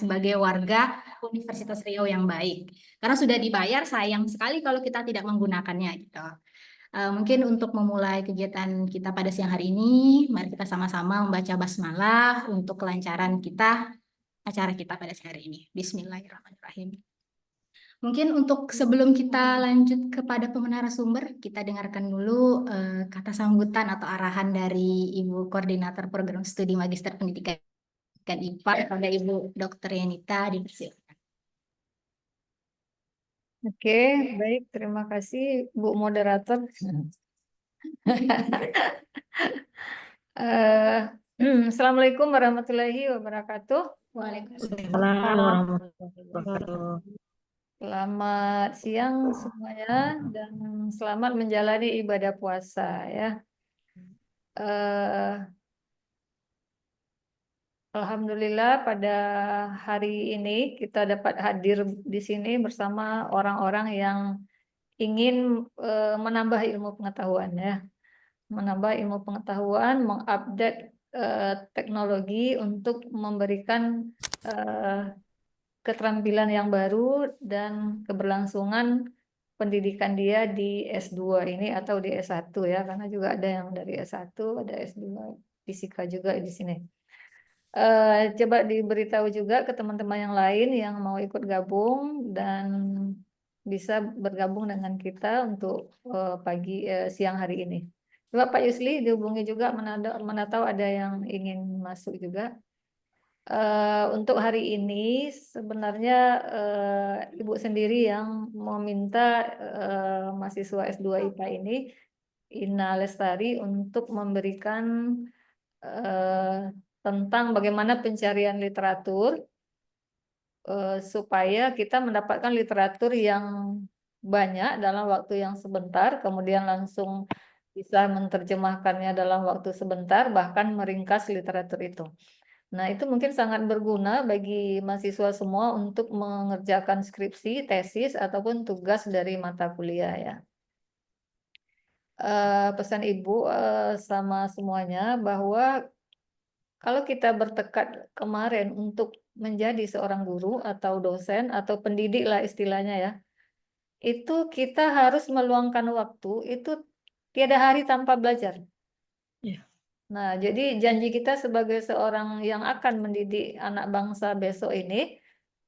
sebagai warga Universitas Riau yang baik. Karena sudah dibayar, sayang sekali kalau kita tidak menggunakannya gitu. Mungkin untuk memulai kegiatan kita pada siang hari ini, mari kita sama-sama membaca basmalah untuk kelancaran kita, acara kita pada siang hari ini. Bismillahirrahmanirrahim. Mungkin untuk sebelum kita lanjut kepada narasumber, kita dengarkan dulu kata sambutan atau arahan dari Ibu Koordinator Program Studi Magister Pendidikan IPA kepada Ibu Dr. Yanita, dipersilakan. Oke, baik. Terima kasih, Bu Moderator. Assalamualaikum warahmatullahi wabarakatuh. Waalaikumsalam warahmatullahi wabarakatuh. Selamat siang semuanya dan selamat menjalani ibadah puasa ya. Alhamdulillah pada hari ini kita dapat hadir di sini bersama orang-orang yang ingin menambah ilmu pengetahuan ya. Menambah ilmu pengetahuan, mengupdate teknologi untuk memberikan keterampilan yang baru dan keberlangsungan pendidikan dia di S2 ini atau di S1 ya, karena juga ada yang dari S1, ada S2 fisika juga di sini. Coba diberitahu juga ke teman-teman yang lain yang mau ikut gabung dan bisa bergabung dengan kita untuk siang hari ini. Coba Pak Yusli dihubungi juga, mana tahu ada yang ingin masuk juga. Untuk hari ini sebenarnya Ibu sendiri yang meminta mahasiswa S2 IPA ini, Ina Lestari, untuk memberikan tentang bagaimana pencarian literatur supaya kita mendapatkan literatur yang banyak dalam waktu yang sebentar, kemudian langsung bisa menerjemahkannya dalam waktu sebentar, bahkan meringkas literatur itu. Nah, itu mungkin sangat berguna bagi mahasiswa semua untuk mengerjakan skripsi, tesis, ataupun tugas dari mata kuliah ya. Pesan Ibu sama semuanya bahwa kalau kita bertekad kemarin untuk menjadi seorang guru atau dosen atau pendidik lah istilahnya ya, itu kita harus meluangkan waktu, itu tiada hari tanpa belajar. Iya. Nah, jadi janji kita sebagai seorang yang akan mendidik anak bangsa besok ini,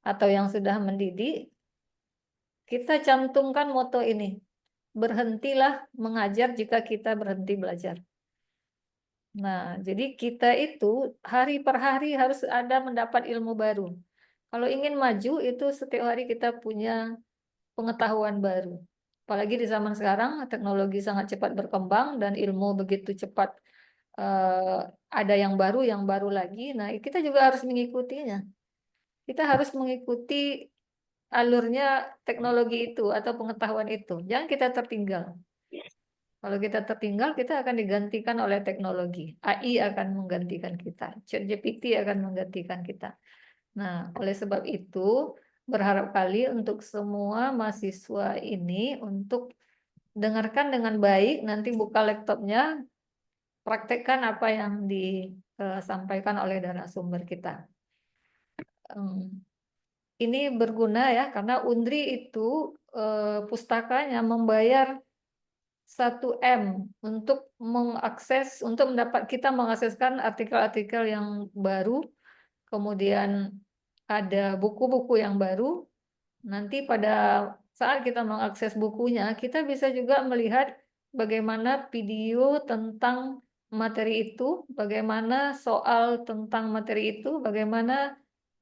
atau yang sudah mendidik, kita cantumkan moto ini, berhentilah mengajar jika kita berhenti belajar. Nah, jadi kita itu hari per hari harus ada mendapat ilmu baru. Kalau ingin maju itu setiap hari kita punya pengetahuan baru. Apalagi di zaman sekarang teknologi sangat cepat berkembang dan ilmu begitu cepat ada yang baru lagi. Nah, kita juga harus mengikutinya. Kita harus mengikuti alurnya teknologi itu atau pengetahuan itu. Jangan kita tertinggal. Kalau kita tertinggal, kita akan digantikan oleh teknologi. AI akan menggantikan kita. ChatGPT akan menggantikan kita. Nah, oleh sebab itu, berharap kali untuk semua mahasiswa ini untuk dengarkan dengan baik, nanti buka laptopnya, praktekkan apa yang disampaikan oleh narasumber kita. Ini berguna ya, karena Undri itu pustakanya membayar 1 M untuk kita mengakseskan artikel-artikel yang baru, kemudian ada buku-buku yang baru. Nanti pada saat kita mengakses bukunya, kita bisa juga melihat bagaimana video tentang materi itu, bagaimana soal tentang materi itu, bagaimana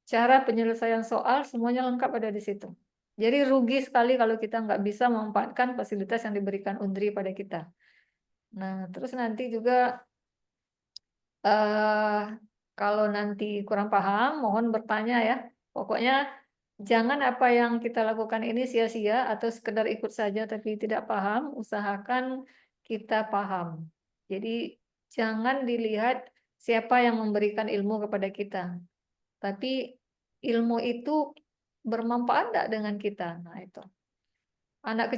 cara penyelesaian soal, semuanya lengkap ada di situ. Jadi rugi sekali kalau kita nggak bisa memanfaatkan fasilitas yang diberikan Undri pada kita. Nah, terus nanti juga kalau nanti kurang paham, mohon bertanya ya. Pokoknya jangan apa yang kita lakukan ini sia-sia atau sekedar ikut saja tapi tidak paham, usahakan kita paham. Jadi jangan dilihat siapa yang memberikan ilmu kepada kita, tapi ilmu itu bermanfaat enggak dengan kita. Nah, itu. Anak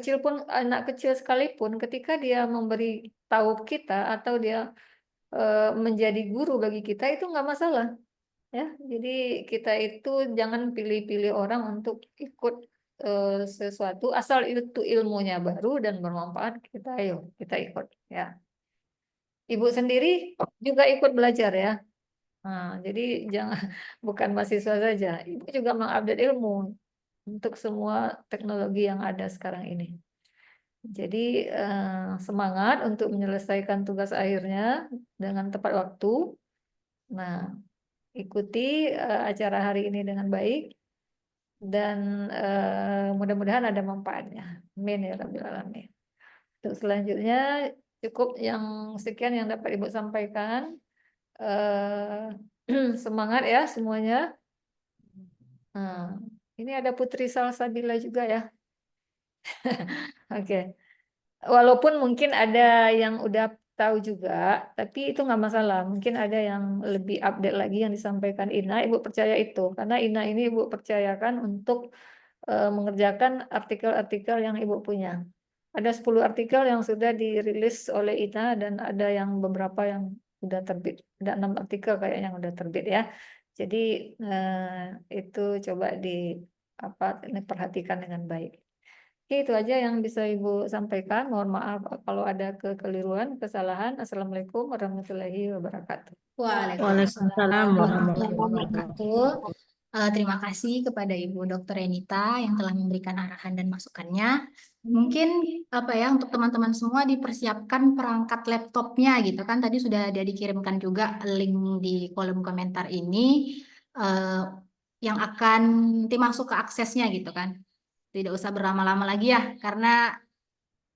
kecil sekalipun ketika dia memberi tahu kita atau dia menjadi guru bagi kita itu nggak masalah. Ya, jadi kita itu jangan pilih-pilih orang untuk ikut sesuatu asal itu ilmunya baru dan bermanfaat, kita ayo kita ikut ya. Ibu sendiri juga ikut belajar ya. Nah, jadi jangan bukan mahasiswa saja, ibu juga mengupdate ilmu untuk semua teknologi yang ada sekarang ini. Jadi semangat untuk menyelesaikan tugas akhirnya dengan tepat waktu. Nah, ikuti acara hari ini dengan baik dan mudah-mudahan ada manfaatnya. Amin ya Rabbil Alamin. Untuk selanjutnya cukup yang sekian yang dapat Ibu sampaikan. Semangat ya semuanya. Nah, ini ada Putri Salsabila juga ya. Oke. Walaupun mungkin ada yang udah tahu juga, tapi itu nggak masalah. Mungkin ada yang lebih update lagi yang disampaikan Ina. Ibu percaya itu, karena Ina ini Ibu percayakan untuk mengerjakan artikel-artikel yang Ibu punya. Ada 10 artikel yang sudah dirilis oleh Ina dan ada yang beberapa yang sudah terbit. Ada 6 artikel kayak yang sudah terbit ya. Jadi itu coba diperhatikan dengan baik. Oke, itu aja yang bisa Ibu sampaikan. Mohon maaf kalau ada kekeliruan, kesalahan. Assalamualaikum warahmatullahi wabarakatuh. Waalaikumsalam Waalaikumsalam warahmatullahi warahmatullahi wabarakatuh. Terima kasih kepada Ibu Dr. Renita yang telah memberikan arahan dan masukannya. Mungkin apa ya untuk teman-teman semua dipersiapkan perangkat laptopnya gitu kan. Tadi sudah ada dikirimkan juga link di kolom komentar ini eh, yang akan nanti masuk ke aksesnya gitu kan. Tidak usah berlama-lama lagi ya karena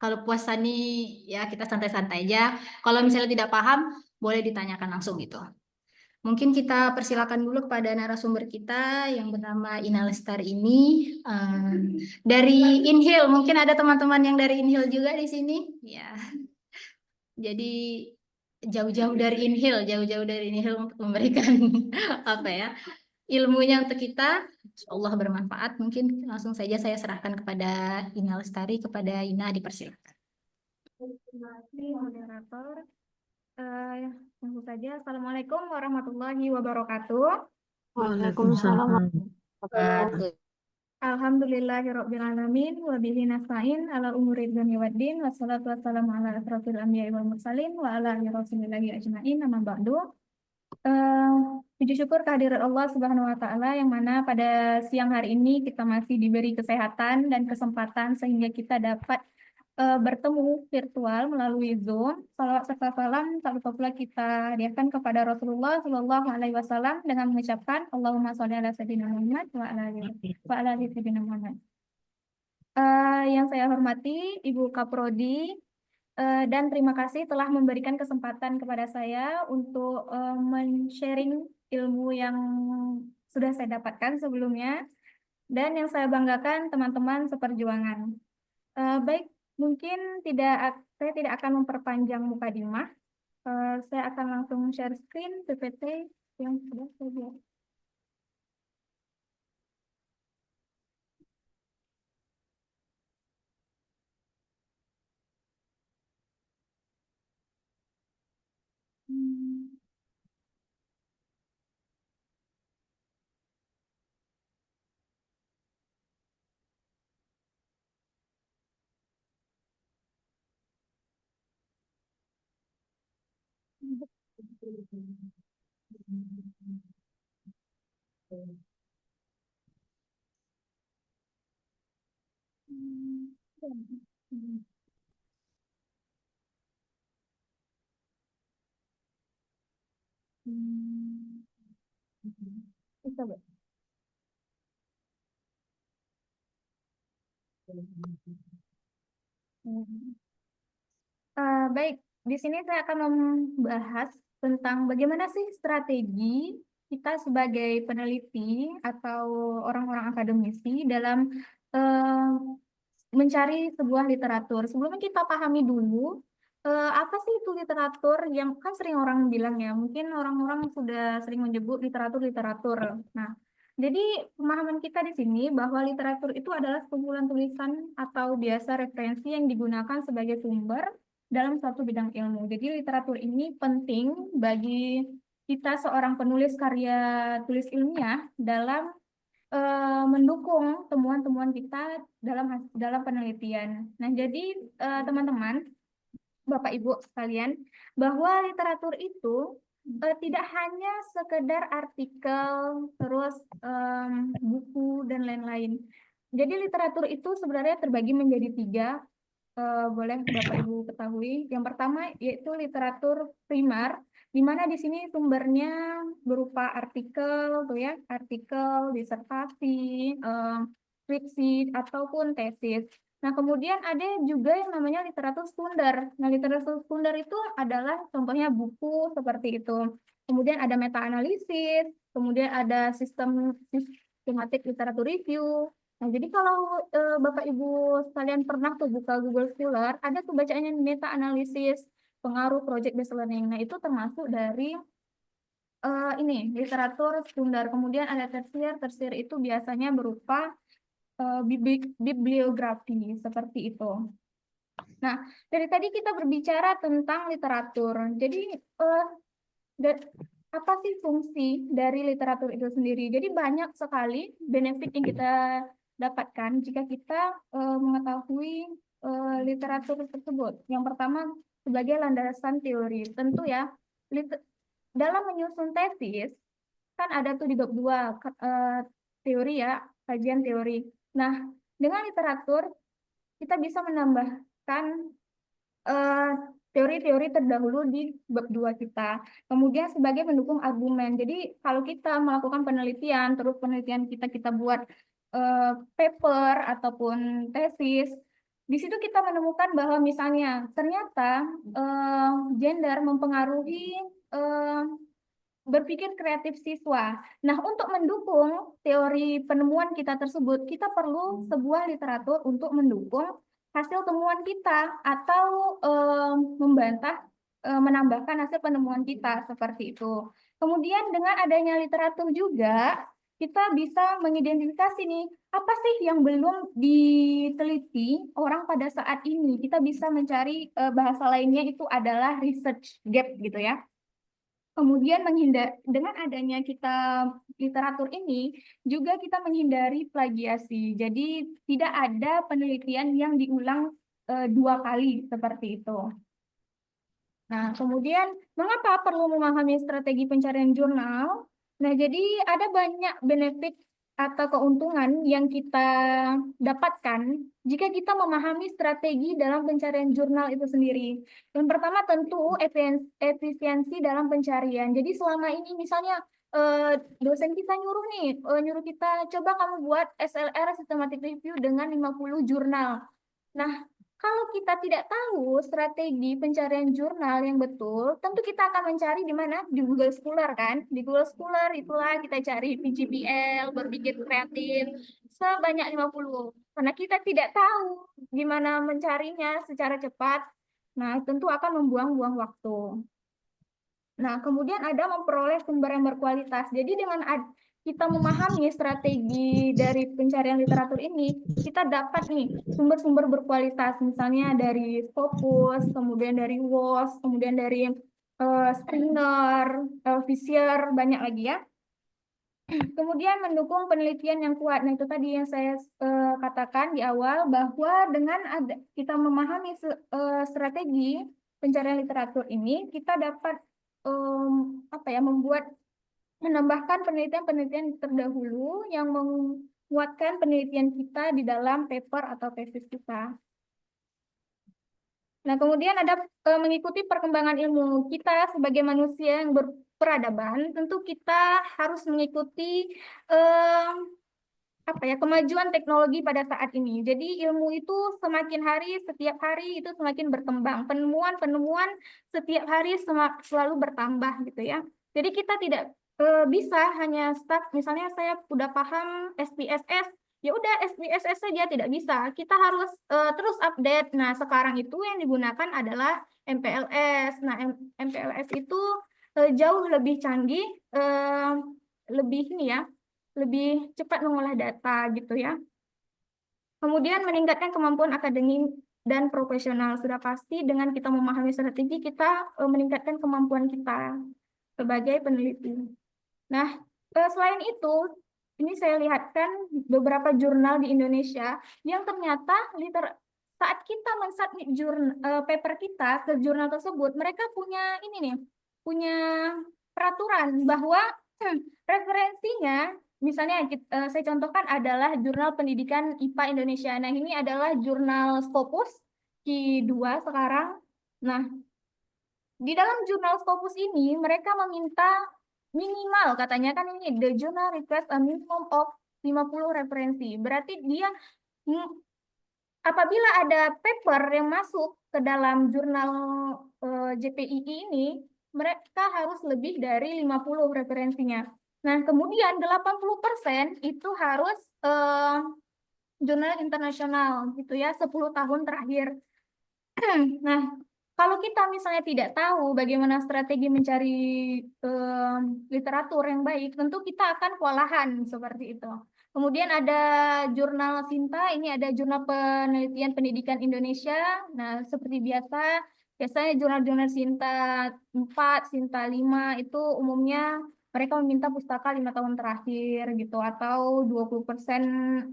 kalau puasa nih ya kita santai-santai aja. Kalau misalnya tidak paham boleh ditanyakan langsung gitu. Mungkin kita persilakan dulu kepada narasumber kita yang bernama Ina Lestari ini dari Inhil. Mungkin ada teman-teman yang dari Inhil juga di sini. Ya, jadi jauh-jauh dari Inhil untuk memberikan apa ya ilmunya untuk kita. Allah bermanfaat. Mungkin langsung saja saya serahkan kepada Ina Lestari, kepada Ina dipersilakan. Terima kasih moderator. Langsung saja. Assalamualaikum warahmatullahi wabarakatuh. Waalaikumsalam. Alhamdulillahirrabbilalamin wa bihi nasta'in ala umuri dunya waddin wassalatu wassalamu ala asrofil anbiya'i wal mursalin wa ala alihi rasulillahi ajma'in amma ba'du. Puji syukur kehadirat Allah Subhanahu wa taala yang mana pada siang hari ini kita masih diberi kesehatan dan kesempatan sehingga kita dapat bertemu virtual melalui Zoom. Salawat serta salam tak lupa pula kita hadiahkan kepada Rasulullah Shallallahu Alaihi Wasallam dengan mengucapkan Allahumma sholli ala sayyidina Muhammad wa ala ali sayyidina Muhammad. Yang saya hormati Ibu Kaprodi dan terima kasih telah memberikan kesempatan kepada saya untuk men-sharing ilmu yang sudah saya dapatkan sebelumnya dan yang saya banggakan teman-teman seperjuangan. Baik, mungkin saya tidak akan memperpanjang mukadimah. Saya akan langsung share screen PPT yang sudah saya buat. Coba. Baik, di sini saya akan membahas tentang bagaimana sih strategi kita sebagai peneliti atau orang-orang akademisi dalam mencari sebuah literatur. Sebelumnya kita pahami dulu apa sih itu literatur yang kan sering orang bilang ya, mungkin orang-orang sudah sering menyebut literatur-literatur. Nah, jadi pemahaman kita di sini bahwa literatur itu adalah kumpulan tulisan atau biasa referensi yang digunakan sebagai sumber dalam suatu bidang ilmu. Jadi literatur ini penting bagi kita seorang penulis karya tulis ilmiah dalam mendukung temuan-temuan kita dalam penelitian. Nah, jadi teman-teman, Bapak Ibu sekalian, bahwa literatur itu tidak hanya sekedar artikel, terus buku dan lain-lain. Jadi literatur itu sebenarnya terbagi menjadi 3, boleh Bapak Ibu ketahui. Yang pertama yaitu literatur primer, di mana di sini sumbernya berupa artikel, tuh ya, artikel, disertasi, skripsi ataupun tesis. Nah, kemudian ada juga yang namanya literatur sekunder. Nah, literatur sekunder itu adalah contohnya buku seperti itu. Kemudian ada meta-analisis, kemudian ada sistematik literatur review. Nah, jadi kalau Bapak Ibu sekalian pernah tuh buka Google Scholar, ada tuh bacaannya meta-analisis pengaruh project-based learning. Nah, itu termasuk dari ini literatur sekunder. Kemudian ada tersier. Tersier itu biasanya berupa bibliografi seperti itu. Nah, dari tadi kita berbicara tentang literatur. Jadi apa sih fungsi dari literatur itu sendiri? Jadi banyak sekali benefit yang kita dapatkan jika kita mengetahui literatur tersebut. Yang pertama sebagai landasan teori. Tentu ya, dalam menyusun tesis kan ada tuh di bab 2 teori ya, kajian teori. Nah, dengan literatur kita bisa menambahkan teori-teori terdahulu di bab 2 kita. Kemudian sebagai pendukung argumen. Jadi kalau kita melakukan penelitian, terus penelitian kita buat paper ataupun tesis, di situ kita menemukan bahwa misalnya ternyata gender mempengaruhi berpikir kreatif siswa. Nah, untuk mendukung teori penemuan kita tersebut, kita perlu sebuah literatur untuk mendukung hasil temuan kita atau membantah, menambahkan hasil penemuan kita seperti itu. Kemudian dengan adanya literatur juga, kita bisa mengidentifikasi nih, apa sih yang belum diteliti orang pada saat ini. Kita bisa mencari bahasa lainnya itu adalah research gap gitu ya. Kemudian dengan adanya kita literatur ini, juga kita menghindari plagiasi. Jadi tidak ada penelitian yang diulang 2 kali seperti itu. Nah, kemudian mengapa perlu memahami strategi pencarian jurnal? Nah, jadi ada banyak benefit atau keuntungan yang kita dapatkan jika kita memahami strategi dalam pencarian jurnal itu sendiri. Yang pertama tentu efisiensi dalam pencarian. Jadi selama ini misalnya dosen kita nyuruh kita coba kamu buat SLR systematic review dengan 50 jurnal. Nah, kalau kita tidak tahu strategi pencarian jurnal yang betul, tentu kita akan mencari di mana? Di Google Scholar kan? Di Google Scholar itulah kita cari PGPL, berpikir kreatif, sebanyak 50. Karena kita tidak tahu gimana mencarinya secara cepat, nah tentu akan membuang-buang waktu. Nah, kemudian ada memperoleh sumber yang berkualitas. Jadi dengan kita memahami strategi dari pencarian literatur ini, kita dapat nih sumber-sumber berkualitas, misalnya dari Scopus, kemudian dari WOS, kemudian dari Springer, Fisher, banyak lagi ya. Kemudian mendukung penelitian yang kuat. Nah, itu tadi yang saya katakan di awal, bahwa dengan kita memahami strategi pencarian literatur ini, kita dapat menambahkan penelitian-penelitian terdahulu yang menguatkan penelitian kita di dalam paper atau tesis kita. Nah, kemudian ada mengikuti perkembangan ilmu. Kita sebagai manusia yang berperadaban, tentu kita harus mengikuti kemajuan teknologi pada saat ini. Jadi ilmu itu setiap hari itu semakin berkembang. Penemuan-penemuan setiap hari selalu bertambah gitu ya. Jadi kita tidak bisa hanya stuck, misalnya saya udah paham SPSS, ya udah SPSS saja, tidak bisa. Kita harus terus update. Nah, sekarang itu yang digunakan adalah MPLS. Nah, MPLS itu jauh lebih canggih, lebih cepat mengolah data gitu ya. Kemudian meningkatkan kemampuan akademik dan profesional. Sudah pasti dengan kita memahami strategi, kita meningkatkan kemampuan kita. sebagai peneliti. Nah, selain itu, ini saya lihatkan beberapa jurnal di Indonesia yang ternyata saat kita mensubmit paper kita ke jurnal tersebut, mereka punya ini nih, punya peraturan bahwa referensinya, misalnya saya contohkan adalah Jurnal Pendidikan IPA Indonesia. Nah, ini adalah jurnal Scopus Q2 sekarang. Nah, di dalam jurnal Scopus ini mereka meminta minimal, katanya kan ini the journal request a minimum of 50 referensi. Berarti dia apabila ada paper yang masuk ke dalam jurnal JPII ini, mereka harus lebih dari 50 referensinya. Nah, kemudian 80% itu harus jurnal internasional gitu ya, 10 tahun terakhir. Nah, kalau kita misalnya tidak tahu bagaimana strategi mencari literatur yang baik, tentu kita akan kewalahan seperti itu. Kemudian ada jurnal Sinta, ini ada Jurnal Penelitian Pendidikan Indonesia. Nah, seperti biasanya jurnal-jurnal Sinta 4, Sinta 5 itu umumnya mereka meminta pustaka 5 tahun terakhir gitu, atau 20%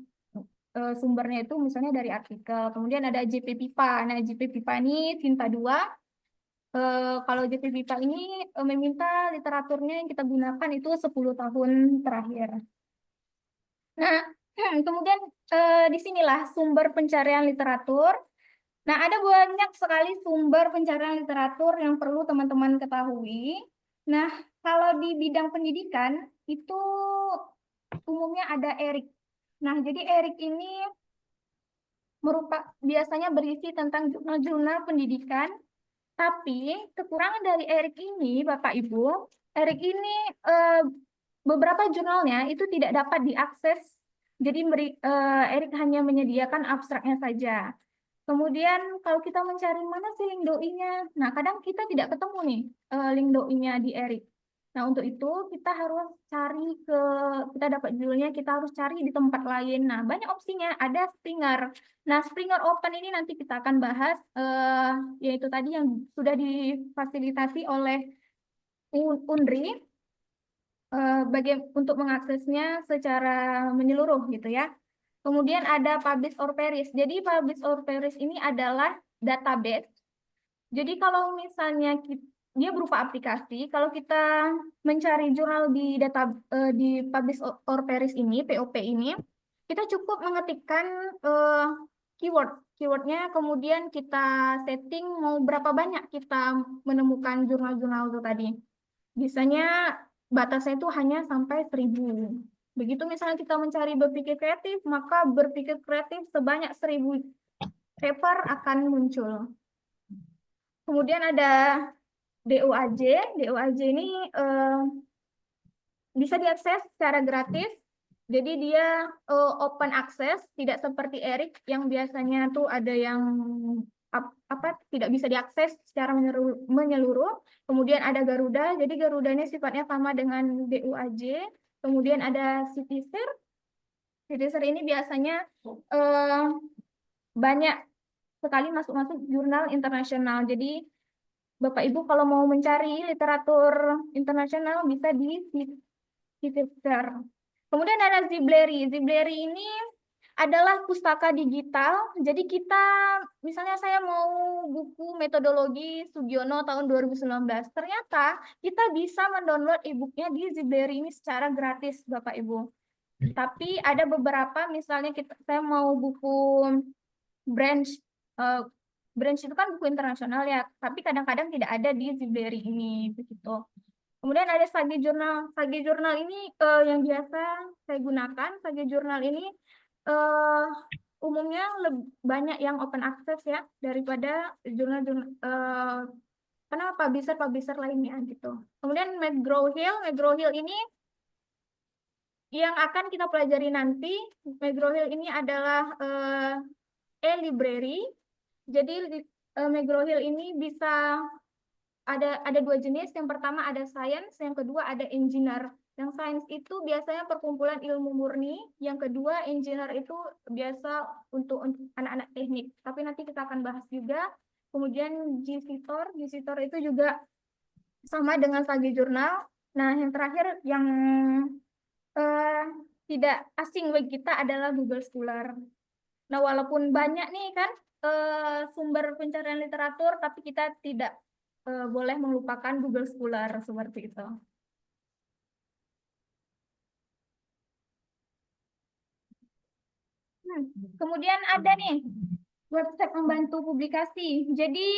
sumbernya itu misalnya dari artikel. Kemudian ada JP Pipa. Nah, JP Pipa ini Sinta 2. Kalau JP Pipa ini meminta literaturnya yang kita gunakan itu 10 tahun terakhir. Nah, kemudian disinilah sumber pencarian literatur. Nah, ada banyak sekali sumber pencarian literatur yang perlu teman-teman ketahui. Nah, kalau di bidang pendidikan itu umumnya ada ERIC. Nah, jadi ERIC ini biasanya berisi tentang jurnal-jurnal pendidikan, tapi kekurangan dari ERIC ini, Bapak Ibu, ERIC ini beberapa jurnalnya itu tidak dapat diakses, jadi ERIC hanya menyediakan abstraknya saja. Kemudian kalau kita mencari mana sih link doi-nya, nah kadang kita tidak ketemu nih link doi-nya di ERIC. Nah, untuk itu kita harus kita dapat judulnya, kita harus cari di tempat lain. Nah, banyak opsinya, ada Springer. Nah, Springer Open ini nanti kita akan bahas, yaitu tadi yang sudah difasilitasi oleh UNRI, untuk mengaksesnya secara menyeluruh gitu ya. Kemudian ada Publish or Perish. Jadi Publish or Perish ini adalah database. Jadi kalau misalnya dia berupa aplikasi, kalau kita mencari jurnal di Publish or Perish ini, POP ini, kita cukup mengetikkan keywordnya, kemudian kita setting mau berapa banyak kita menemukan jurnal-jurnal itu tadi. Biasanya batasnya itu hanya sampai 1000. Begitu misalnya kita mencari berpikir kreatif, maka berpikir kreatif sebanyak 1000 paper akan muncul. Kemudian ada DOAJ. DOAJ ini bisa diakses secara gratis. Jadi dia open access, tidak seperti ERIC yang biasanya tuh ada yang tidak bisa diakses secara menyeluruh. Kemudian ada Garuda, jadi Garudanya sifatnya sama dengan DOAJ. Kemudian ada Citizen. Citizen ini biasanya banyak sekali masuk jurnal internasional. Jadi Bapak Ibu kalau mau mencari literatur internasional bisa di Citizen. Kemudian ada Zibleri. Zibleri ini adalah pustaka digital. Jadi kita, misalnya saya mau buku metodologi Sugiono tahun 2019. Ternyata kita bisa mendownload e-booknya di Zibleri ini secara gratis, Bapak Ibu. Tapi ada beberapa, misalnya saya mau buku branch. Branch itu kan buku internasional ya, tapi kadang-kadang tidak ada di Zibleri ini, begitu. Kemudian ada Sage Journal. Sage Journal ini yang biasa saya gunakan. Sage Journal ini umumnya banyak yang open access ya daripada jurnal-jurnal karena publisher lainnya gitu. Kemudian McGraw-Hill ini yang akan kita pelajari nanti. McGraw-Hill ini adalah e-library. Jadi McGraw-Hill ini bisa ada dua jenis. Yang pertama ada science, yang kedua ada engineer. Yang science itu biasanya perkumpulan ilmu murni, yang kedua engineer itu biasa untuk anak-anak teknik. Tapi nanti kita akan bahas juga. Kemudian GCTOR itu juga sama dengan Sagi Jurnal. Nah, yang terakhir yang eh, tidak asing bagi kita adalah Google Scholar. Nah, walaupun banyak nih kan sumber pencarian literatur, tapi kita tidak boleh melupakan Google Scholar seperti itu. Kemudian ada nih website membantu publikasi. Jadi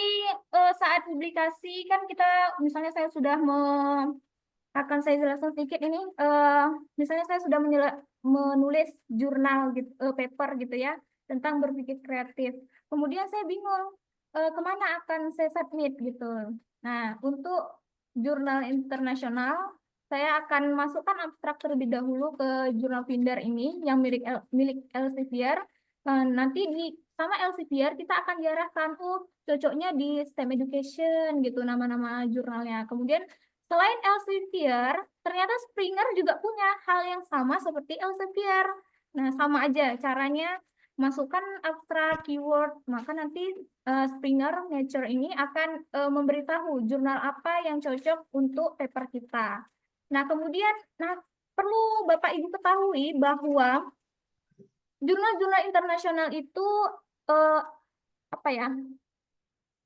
saat publikasi kan kita, misalnya saya sudah akan saya jelaskan sedikit ini. Misalnya saya sudah menulis jurnal gitu, paper gitu ya, tentang berpikir kreatif. Kemudian saya bingung kemana akan saya submit gitu. Nah, untuk jurnal internasional, saya akan masukkan abstrak terlebih dahulu ke jurnal Finder ini yang milik Elsevier. Nanti sama Elsevier kita akan diarahkan cocoknya di STEM Education gitu nama-nama jurnalnya. Kemudian selain Elsevier, ternyata Springer juga punya hal yang sama seperti Elsevier. Nah, sama aja caranya, masukkan abstrak keyword, maka nanti Springer Nature ini akan memberitahu jurnal apa yang cocok untuk paper kita. Nah, kemudian perlu Bapak Ibu ketahui bahwa jurnal-jurnal internasional itu apa ya?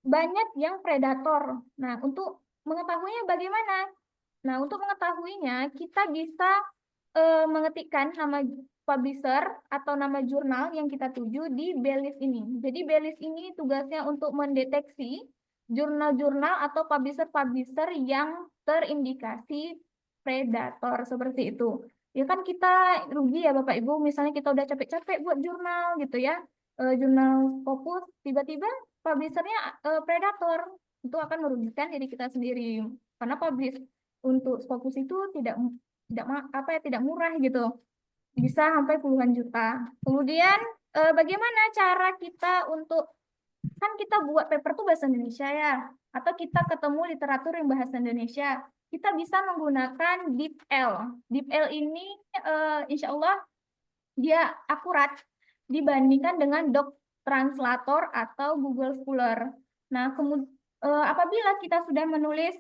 Banyak yang predator. Nah, untuk mengetahuinya bagaimana? Nah, untuk mengetahuinya kita bisa mengetikkan nama publisher atau nama jurnal yang kita tuju di B-list ini. Jadi B-list ini tugasnya untuk mendeteksi jurnal-jurnal atau publisher-publisher yang terindikasi predator seperti itu. Ya kan kita rugi ya Bapak Ibu, misalnya kita udah capek-capek buat jurnal gitu ya, jurnal Scopus, tiba-tiba publishernya predator, itu akan merugikan diri kita sendiri. Karena publish untuk Scopus itu tidak murah gitu, bisa sampai puluhan juta. Kemudian bagaimana cara kita untuk, kan kita buat paper tuh bahasa Indonesia ya, atau kita ketemu literatur yang bahasa Indonesia, kita bisa menggunakan DeepL. DeepL ini insya Allah dia akurat dibandingkan dengan Doc Translator atau Google Scholar. Nah, apabila kita sudah menulis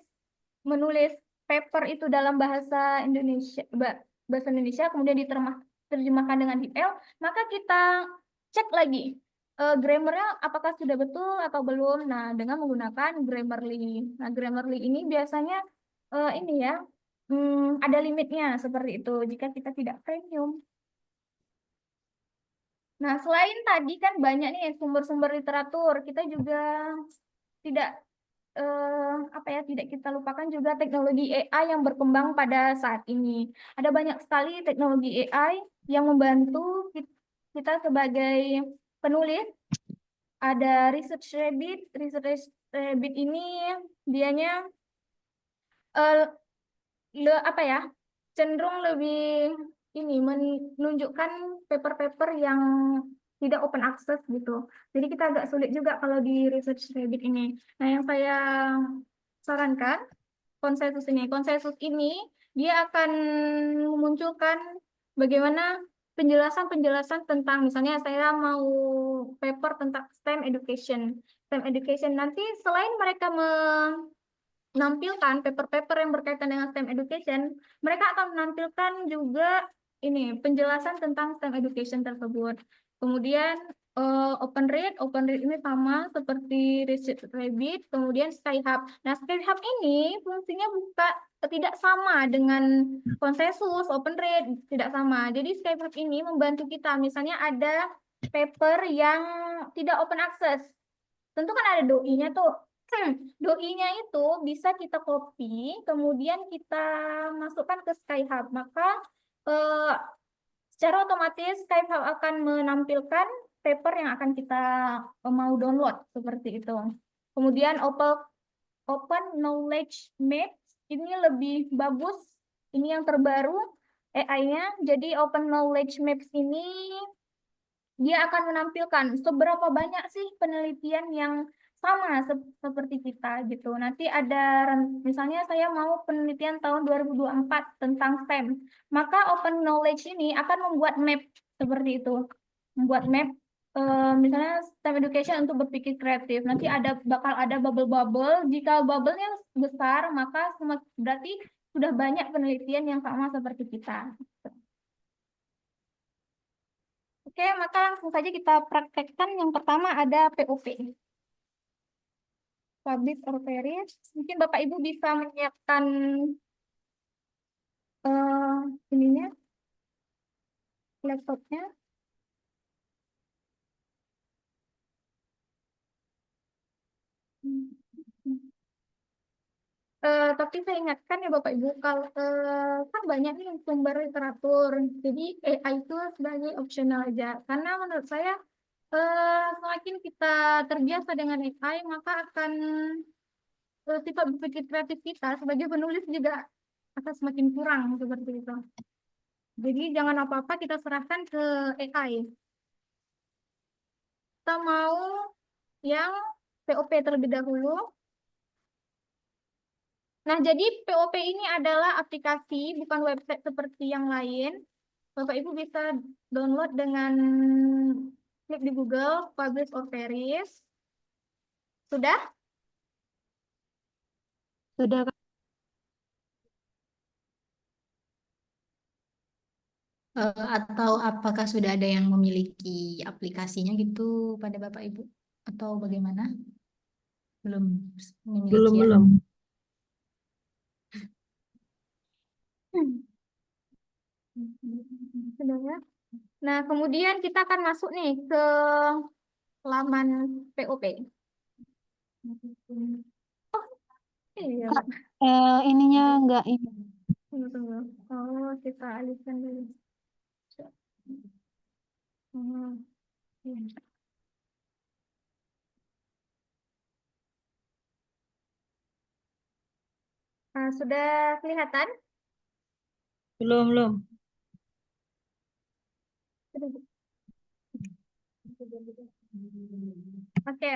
paper itu dalam bahasa Indonesia, kemudian diterjemahkan dengan DeepL, maka kita cek lagi grammarnya apakah sudah betul atau belum. Nah, dengan menggunakan Grammarly. Nah, Grammarly ini biasanya ini ya ada limitnya seperti itu jika kita tidak premium. Nah, selain tadi kan banyak nih sumber-sumber literatur, kita juga tidak tidak kita lupakan juga teknologi AI yang berkembang pada saat ini. Ada banyak sekali teknologi AI yang membantu kita sebagai penulis. Ada Research Rabbit. Research Rabbit ini dianya cenderung lebih ini menunjukkan paper-paper yang tidak open access gitu. Jadi kita agak sulit juga kalau di Research Rabbit ini. Nah, yang saya sarankan konsensus ini. Konsensus ini dia akan memunculkan bagaimana penjelasan-penjelasan tentang, misalnya saya mau paper tentang STEM Education. STEM Education nanti selain mereka menampilkan paper-paper yang berkaitan dengan STEM Education, mereka akan menampilkan juga ini penjelasan tentang STEM Education tersebut. Kemudian OpenRead ini sama seperti Research Rabbit, kemudian Skyhub. Nah, Skyhub ini fungsinya tidak sama dengan konsensus, OpenRead tidak sama. Jadi Skyhub ini membantu kita, misalnya ada paper yang tidak open access. Tentu kan ada doi-nya tuh. Doi-nya itu bisa kita copy, kemudian kita masukkan ke Skyhub. Maka secara otomatis Skyhub akan menampilkan paper yang akan kita mau download seperti itu. Kemudian Open Knowledge Maps ini lebih bagus. Ini yang terbaru AI-nya. Jadi Open Knowledge Maps ini dia akan menampilkan seberapa banyak sih penelitian yang sama seperti kita gitu. Nanti ada, misalnya saya mau penelitian tahun 2024 tentang STEM, maka Open Knowledge ini akan membuat map seperti itu. Membuat map misalnya STEM education untuk berpikir kreatif. Nanti bakal ada bubble-bubble. Jika bubble-nya besar, maka berarti sudah banyak penelitian yang sama seperti kita. Oke, maka langsung saja kita praktekkan. Yang pertama ada POP. Publish or perish. Mungkin Bapak Ibu bisa menyiapkan ininya, laptopnya. Tapi saya ingatkan ya Bapak Ibu, kalau kan banyak nih sumber literatur, jadi AI itu sebagai optional aja. Karena menurut saya semakin kita terbiasa dengan AI, maka akan sifat berpikir kreatif kita sebagai penulis juga akan semakin kurang seperti itu. Jadi jangan apa-apa kita serahkan ke AI. Kita mau yang POP terlebih dahulu. Nah, jadi POP ini adalah aplikasi, bukan website seperti yang lain. Bapak Ibu bisa download dengan klik di Google, Publish or Perish. Sudah? Sudah, Kak. Atau apakah sudah ada yang memiliki aplikasinya gitu pada Bapak Ibu? Atau bagaimana? Belum memiliki Belum, ya? belum. Sudah ya? Nah, kemudian kita akan masuk nih ke laman POP. Oh, iya. Kak, ininya enggak ini. Tunggu, tunggu. Oh, kita alihkan dulu. Hmm, iya. Nah, sudah kelihatan? Belum, belum. Oke.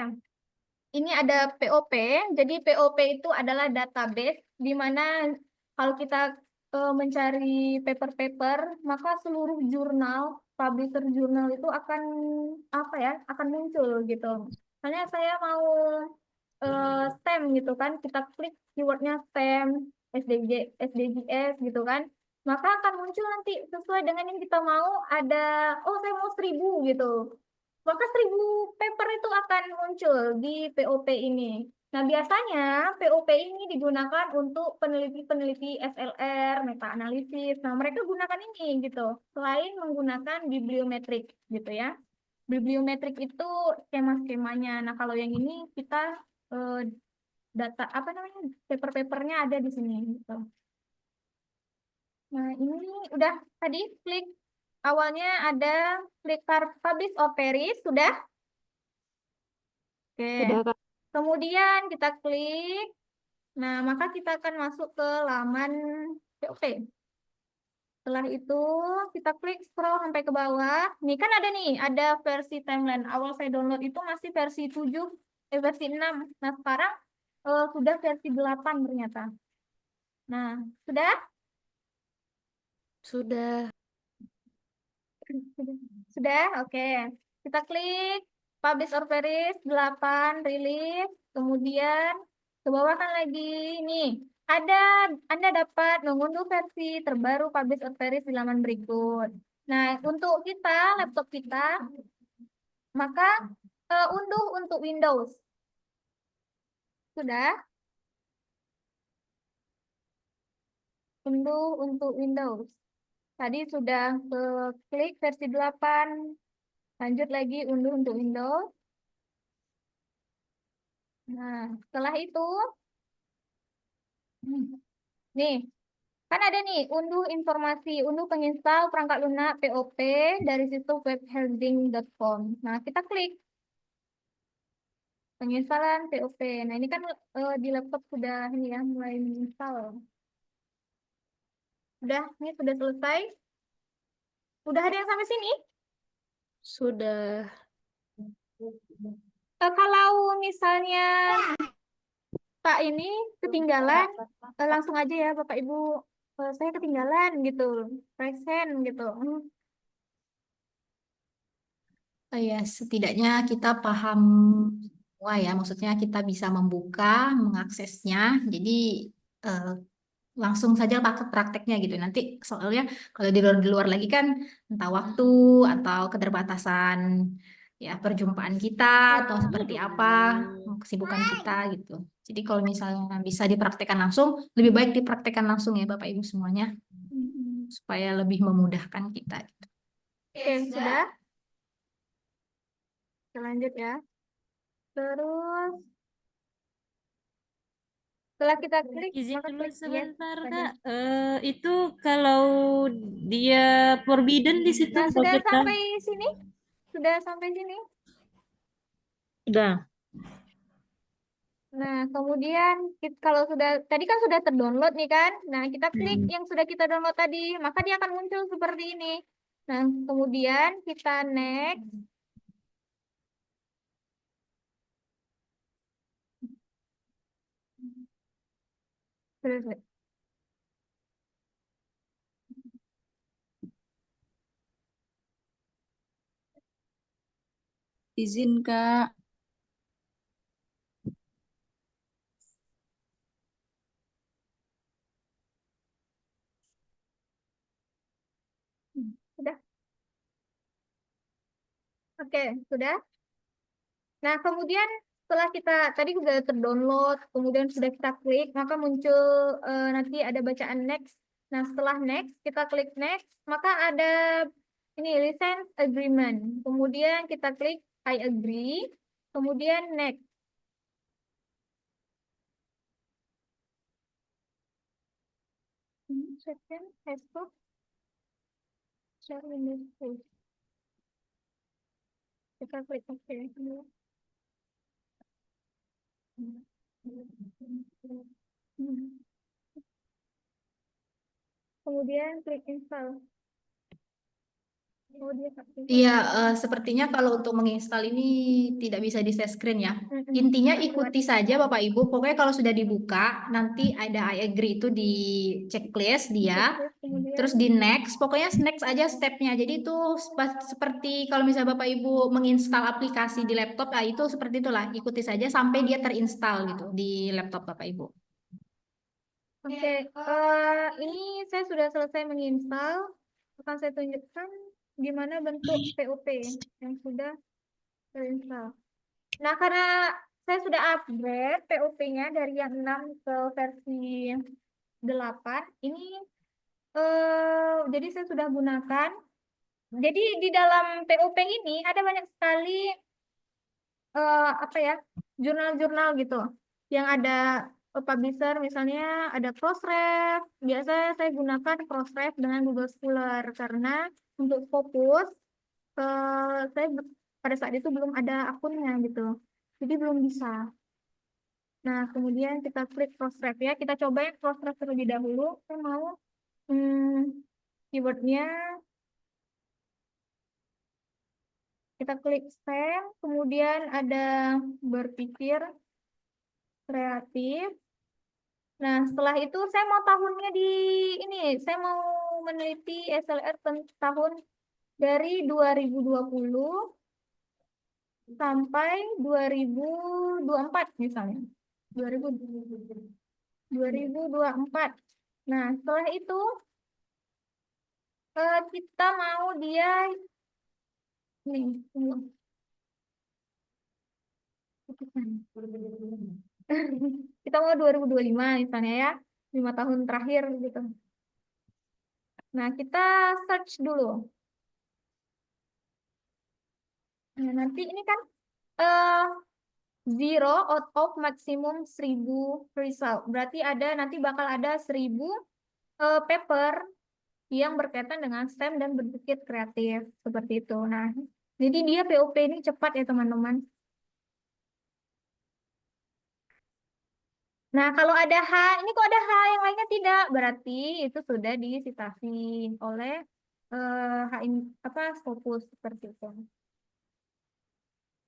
Ini ada POP. Jadi POP itu adalah database di mana kalau kita mencari paper-paper, maka seluruh jurnal, publisher jurnal itu akan apa ya? Akan muncul gitu. Misalnya saya mau STEM gitu kan, kita klik keywordnya STEM, SDGs gitu kan, maka akan muncul nanti sesuai dengan yang kita mau. Ada, oh saya mau 1000 gitu, maka 1000 paper itu akan muncul di POP ini. Nah, biasanya POP ini digunakan untuk peneliti-peneliti SLR, meta-analisis. Nah, mereka gunakan ini gitu, selain menggunakan bibliometrik gitu ya. Bibliometrik itu skema-skemanya. Nah, kalau yang ini kita eh, data apa namanya, paper-papernya ada di sini gitu. Nah, ini udah tadi klik awalnya ada klik publish or perish, sudah? Oke. Sudah, Kak. Kemudian kita klik. Nah, maka kita akan masuk ke laman POP. Setelah itu kita klik scroll sampai ke bawah. Nih kan ada nih, ada versi timeline. Awal saya download itu masih versi 7, versi 6. Nah, sekarang sudah versi 8 ternyata. Nah, sudah? Sudah. Sudah? Oke. Kita klik publish or perish 8 rilis. Kemudian ke bawah kan lagi nih. Anda dapat mengunduh versi terbaru publish or perish di laman berikut. Nah, untuk kita, laptop kita, maka unduh untuk Windows. Sudah? Unduh untuk Windows. Tadi sudah ke klik versi 8. Lanjut lagi unduh untuk Windows. Nah, setelah itu, nih, kan ada nih, unduh informasi, unduh penginstal perangkat lunak POP dari situs webhelping.com. Nah, kita klik penginstalan POP. Nah, ini kan di laptop sudah ini ya, mulai menginstal. Udah, ini sudah selesai. Udah ada yang sampai sini? Sudah. Kalau misalnya Pak ini ketinggalan, langsung aja ya Bapak Ibu, saya ketinggalan gitu, present gitu. Ya, setidaknya kita paham semua ya, maksudnya kita bisa membuka, mengaksesnya. Jadi eh, langsung saja pakai prakteknya gitu. Nanti soalnya kalau di luar lagi kan entah waktu atau keterbatasan ya perjumpaan kita atau seperti apa kesibukan kita gitu. Jadi kalau misalnya bisa dipraktekkan langsung, lebih baik dipraktekkan langsung ya Bapak Ibu semuanya supaya lebih memudahkan kita. Gitu. Oke, sudah. Kita lanjut ya. Terus setelah kita klik, Izin maka dulu klik yes sebentar, tadi. Kak. Itu kalau dia forbidden di situ Nah, mau sudah kita sampai sini? Sudah sampai sini? udah. Nah, kemudian kalau sudah tadi kan sudah terdownload nih kan. Nah, kita klik yang sudah kita download tadi, maka dia akan muncul seperti ini. Nah, kemudian kita next. Terus, Izin Kak, sudah. Oke, sudah. Nah, kemudian setelah kita tadi sudah terdownload, kemudian sudah kita klik, maka muncul nanti ada bacaan next. Nah, setelah next, kita klik next, maka ada ini license agreement. Kemudian kita klik I agree, kemudian next. Second, Facebook, share Windows page. Kita klik OK. Kemudian klik install. Oh, dia Iya, sepertinya kalau untuk menginstal ini tidak bisa di share screen ya. Intinya ikuti saja Bapak Ibu. Pokoknya kalau sudah dibuka, nanti ada I agree itu di checklist dia. Kemudian Terus di next, pokoknya next aja stepnya. Jadi itu seperti kalau misalnya Bapak Ibu menginstal aplikasi di laptop, nah itu seperti itulah. Ikuti saja sampai dia terinstall gitu di laptop Bapak Ibu. Oke, ini saya sudah selesai menginstal. Akan saya tunjukkan gimana bentuk POP yang sudah terinstall. Nah, karena saya sudah upgrade POP-nya dari yang 6 ke versi 8, ini jadi saya sudah gunakan. Jadi di dalam POP ini ada banyak sekali apa ya, jurnal-jurnal gitu yang ada publisher, misalnya ada Crossref. Biasa saya gunakan Crossref dengan Google Scholar karena untuk fokus saya pada saat itu belum ada akunnya gitu, jadi belum bisa. Nah, kemudian kita klik Crossref ya, kita cobain Crossref terlebih dahulu. Saya mau keywordnya kita klik stem, kemudian ada berpikir kreatif. Nah, setelah itu saya mau tahunnya di ini, saya mau meneliti SLR tahun dari 2020 sampai 2024 misalnya. 2024. Nah, setelah itu kita mau dia nih. Kita mau 2025 misalnya ya, 5 tahun terakhir gitu. Nah, kita search dulu. Nah, nanti ini kan eh 0 out of maksimum 1000 result. Berarti nanti bakal ada 1000 paper yang berkaitan dengan STEM dan berpikir kreatif seperti itu. Nah, jadi dia POP ini cepat ya teman-teman. Nah, kalau ada H, ini kok ada H yang lainnya tidak, berarti itu sudah disitasi oleh H apa Scopus seperti itu.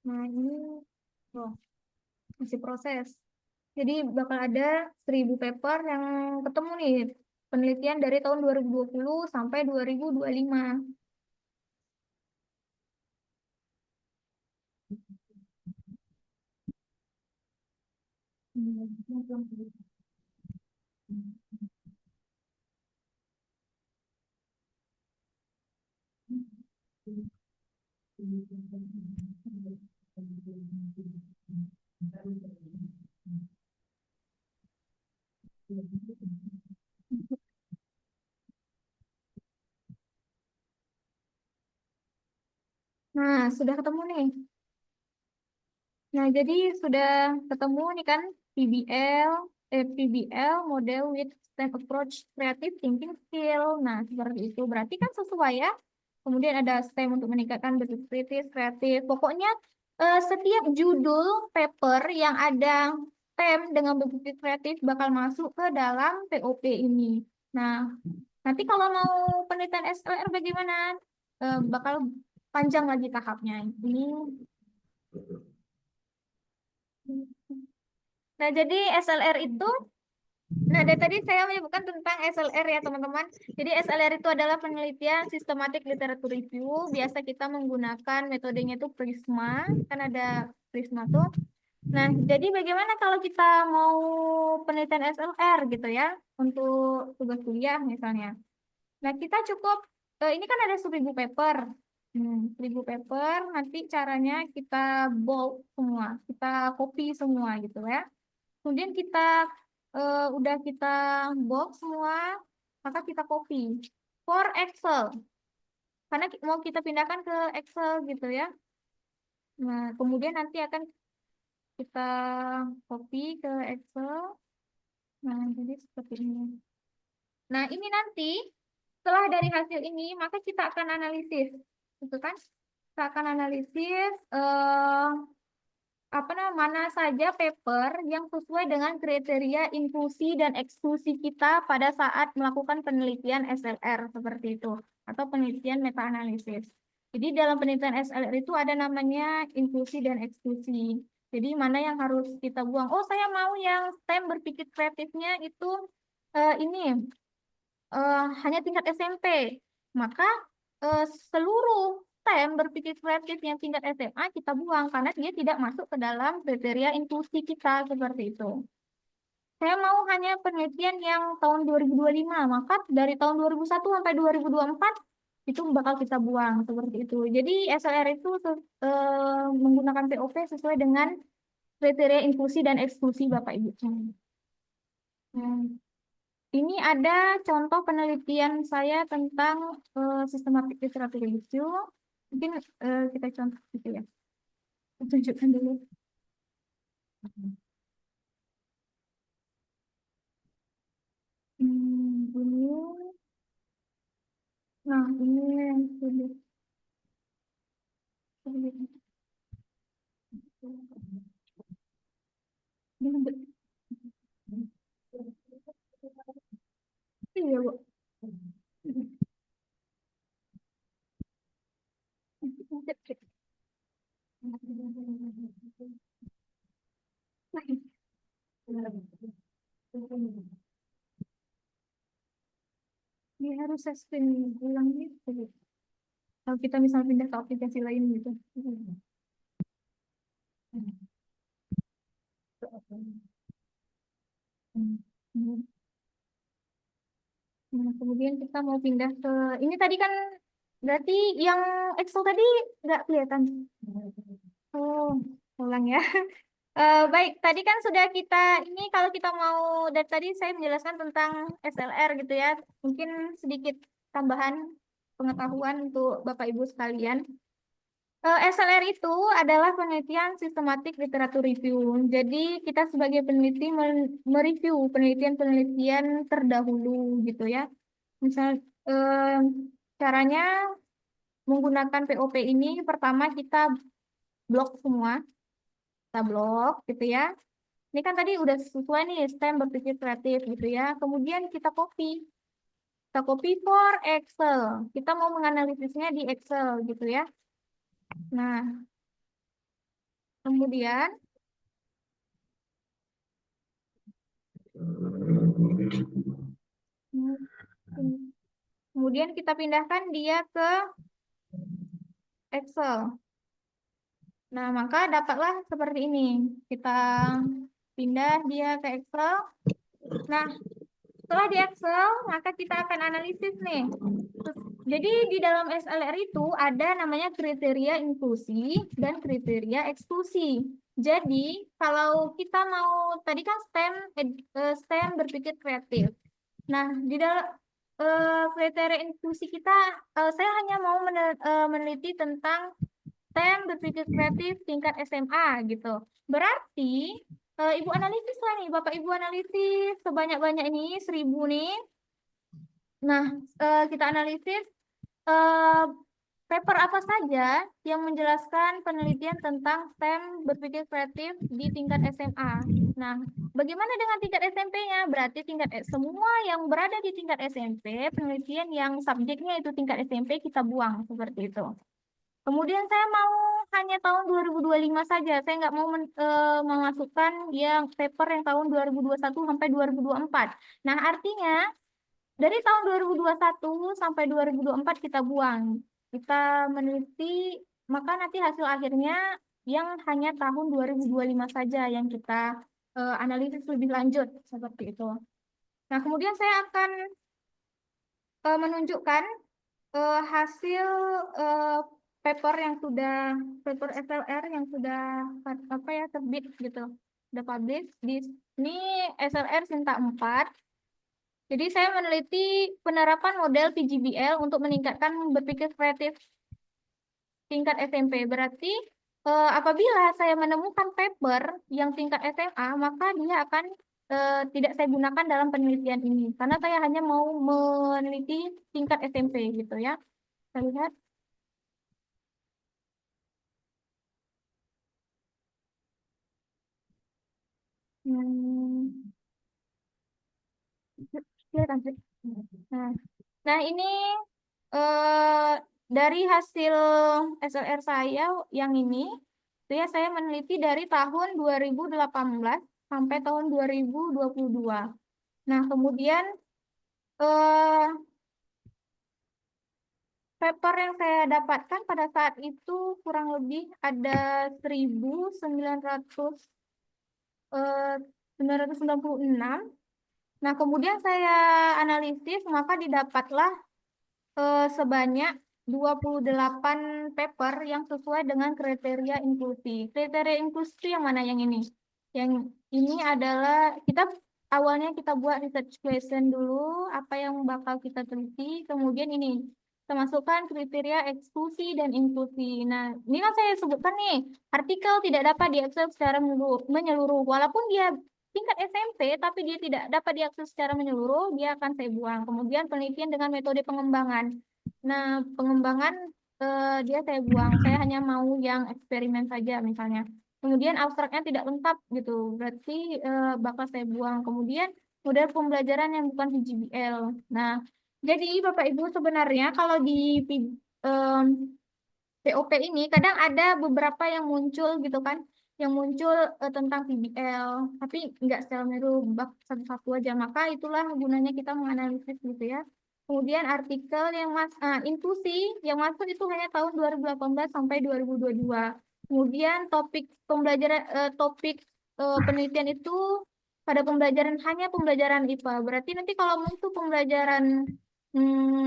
Nah, ini masih proses. Jadi bakal ada 1000 paper yang ketemu nih, penelitian dari tahun 2020 sampai 2025. Nah, sudah ketemu nih. Nah, jadi sudah ketemu nih kan PBL model with STEM approach creative thinking skill. Nah, seperti itu. Berarti kan sesuai ya. Kemudian ada STEM untuk meningkatkan berpikir kritis, kreatif. Pokoknya setiap judul paper yang ada STEM dengan berpikir kreatif bakal masuk ke dalam POP ini. Nah, nanti kalau mau penelitian SLR bagaimana? Bakal panjang lagi tahapnya. Ini. Nah, jadi SLR itu, nah dari tadi saya menyebutkan tentang SLR ya teman-teman. Jadi SLR itu adalah penelitian sistematik literatur review. Biasa kita menggunakan metodenya itu Prisma, kan ada Prisma tuh. Nah, jadi bagaimana kalau kita mau penelitian SLR gitu ya, untuk tugas kuliah misalnya. Nah, kita cukup, ini kan ada 1000 paper. 1000 paper, nanti caranya kita bulk semua, kita copy semua gitu ya. Kemudian kita udah kita box semua, maka kita copy for Excel. Karena mau kita pindahkan ke Excel gitu ya. Nah, kemudian nanti akan kita copy ke Excel. Nah, jadi seperti ini. Nah, ini nanti setelah dari hasil ini, maka kita akan analisis. Gitu kan? Kita akan analisis apa namanya mana saja paper yang sesuai dengan kriteria inklusi dan eksklusi kita pada saat melakukan penelitian SLR seperti itu atau penelitian meta analisis. Jadi dalam penelitian SLR itu ada namanya inklusi dan eksklusi. Jadi mana yang harus kita buang? Oh, saya mau yang STEM berpikir kreatifnya itu ini hanya tingkat SMP. Maka eh, seluruh STEM berpikir kreatif yang tingkat SMA kita buang karena dia tidak masuk ke dalam kriteria inklusi kita seperti itu. Saya mau hanya penelitian yang tahun 2025, maka dari tahun 2001 sampai 2024 itu bakal kita buang seperti itu. Jadi SLR itu menggunakan POP sesuai dengan kriteria inklusi dan eksklusi Bapak Ibu. Hmm. Ini ada contoh penelitian saya tentang sistematik literatur review. Mungkin kita contoh gitu ya. Saya tunjukkan dulu. Ini. Nah, ini yang sulit. Iya, Bu. Ini harus saya spin ulang gitu. Kalau kita misalnya pindah ke aplikasi lain gitu. Nah, kemudian kita mau pindah ke ini tadi kan berarti yang Excel tadi nggak kelihatan. Oh, ulang ya. Baik, tadi kan sudah kita ini kalau kita mau dari tadi saya menjelaskan tentang SLR gitu ya. Mungkin sedikit tambahan pengetahuan untuk Bapak Ibu sekalian. SLR itu adalah penelitian sistematik literatur review. Jadi kita sebagai peneliti mereview penelitian-penelitian terdahulu gitu ya. Misal caranya menggunakan POP ini pertama kita blok semua, kita blok gitu ya. Ini kan tadi udah sesuai nih STEM berpikir kreatif gitu ya. Kemudian kita copy. Kita copy for Excel. Kita mau menganalisisnya di Excel gitu ya. Nah, kemudian kemudian kita pindahkan dia ke Excel. Nah, maka dapatlah seperti ini. Kita pindah dia ke Excel. Nah, setelah di Excel, maka kita akan analisis nih. Jadi di dalam SLR itu ada namanya kriteria inklusi dan kriteria eksklusi. Jadi kalau kita mau tadi kan STEM berpikir kreatif. Nah, di dalam kriteria inklusi kita, saya hanya mau meneliti tentang STEM berpikir kreatif tingkat SMA gitu. Berarti Ibu analisis lah nih, Bapak Ibu analisis sebanyak-banyak ini 1000 nih. Nah, kita analisis eh, paper apa saja yang menjelaskan penelitian tentang STEM berpikir kreatif di tingkat SMA. Nah, bagaimana dengan tingkat SMP-nya? Berarti semua yang berada di tingkat SMP, penelitian yang subjeknya itu tingkat SMP kita buang seperti itu. Kemudian saya mau hanya tahun 2025 saja. Saya nggak mau memasukkan yang paper yang tahun 2021 sampai 2024. Nah, artinya dari tahun 2021 sampai 2024 kita buang. Kita meneliti, maka nanti hasil akhirnya yang hanya tahun 2025 saja yang kita analisis lebih lanjut seperti itu. Nah, kemudian saya akan menunjukkan hasil eh, paper SLR yang sudah apa ya terbit gitu, sudah publish di ini SLR Sinta 4. Jadi saya meneliti penerapan model PGBL untuk meningkatkan berpikir kreatif tingkat SMP. Berarti apabila saya menemukan paper yang tingkat SMA, maka dia akan tidak saya gunakan dalam penelitian ini. Karena saya hanya mau meneliti tingkat SMP gitu ya. Kita lihat. Hmm, kelihatan sih. Nah, nah ini eh, dari hasil SLR saya yang ini, itu ya saya meneliti dari tahun 2018 sampai tahun 2022. Nah, kemudian eh, paper yang saya dapatkan pada saat itu kurang lebih ada 1900 eh, 996. Nah, kemudian saya analisis, maka didapatlah sebanyak 28 paper yang sesuai dengan kriteria inklusi. Kriteria inklusi itu yang mana yang ini? Yang ini adalah awalnya kita buat research question dulu, apa yang bakal kita teliti, kemudian ini kita masukkan kriteria eksklusi dan inklusi. Nah, ini kan saya sebutkan nih, artikel tidak dapat diakses secara menyeluruh, walaupun dia tingkat SMP, tapi dia tidak dapat diakses secara menyeluruh, dia akan saya buang. Kemudian penelitian dengan metode pengembangan. Nah, pengembangan dia saya buang. Saya hanya mau yang eksperimen saja misalnya. Kemudian abstraknya tidak lengkap gitu. Berarti bakal saya buang. Kemudian model pembelajaran yang bukan PGBL. Nah, jadi Bapak Ibu sebenarnya kalau di POP ini kadang ada beberapa yang muncul gitu kan, yang muncul tentang PBL, tapi nggak secara menyeluruh bab satu-satu aja. Maka itulah gunanya kita menganalisis gitu ya. Kemudian artikel yang inklusi yang masuk itu hanya tahun 2018 sampai 2022. Kemudian topik pembelajaran penelitian itu pada hanya pembelajaran IPA. Berarti nanti kalau muncul pembelajaran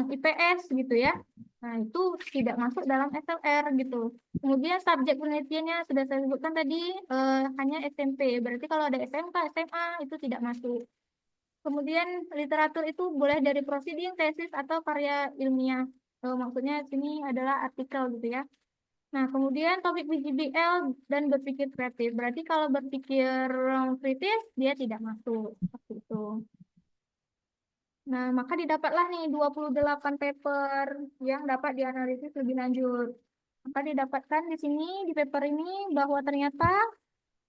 IPS gitu ya. Nah, itu tidak masuk dalam SLR gitu. Kemudian subjek penelitiannya sudah saya sebutkan tadi hanya SMP. Berarti kalau ada SMK, SMA itu tidak masuk. Kemudian literatur itu boleh dari proceeding, tesis, atau karya ilmiah. Maksudnya sini adalah artikel gitu ya. Nah, kemudian topik PGBL dan berpikir kreatif. Berarti kalau berpikir kritis, dia tidak masuk. Seperti itu. Nah, maka didapatlah nih 28 paper yang dapat dianalisis lebih lanjut. Maka didapatkan di sini, di paper ini, bahwa ternyata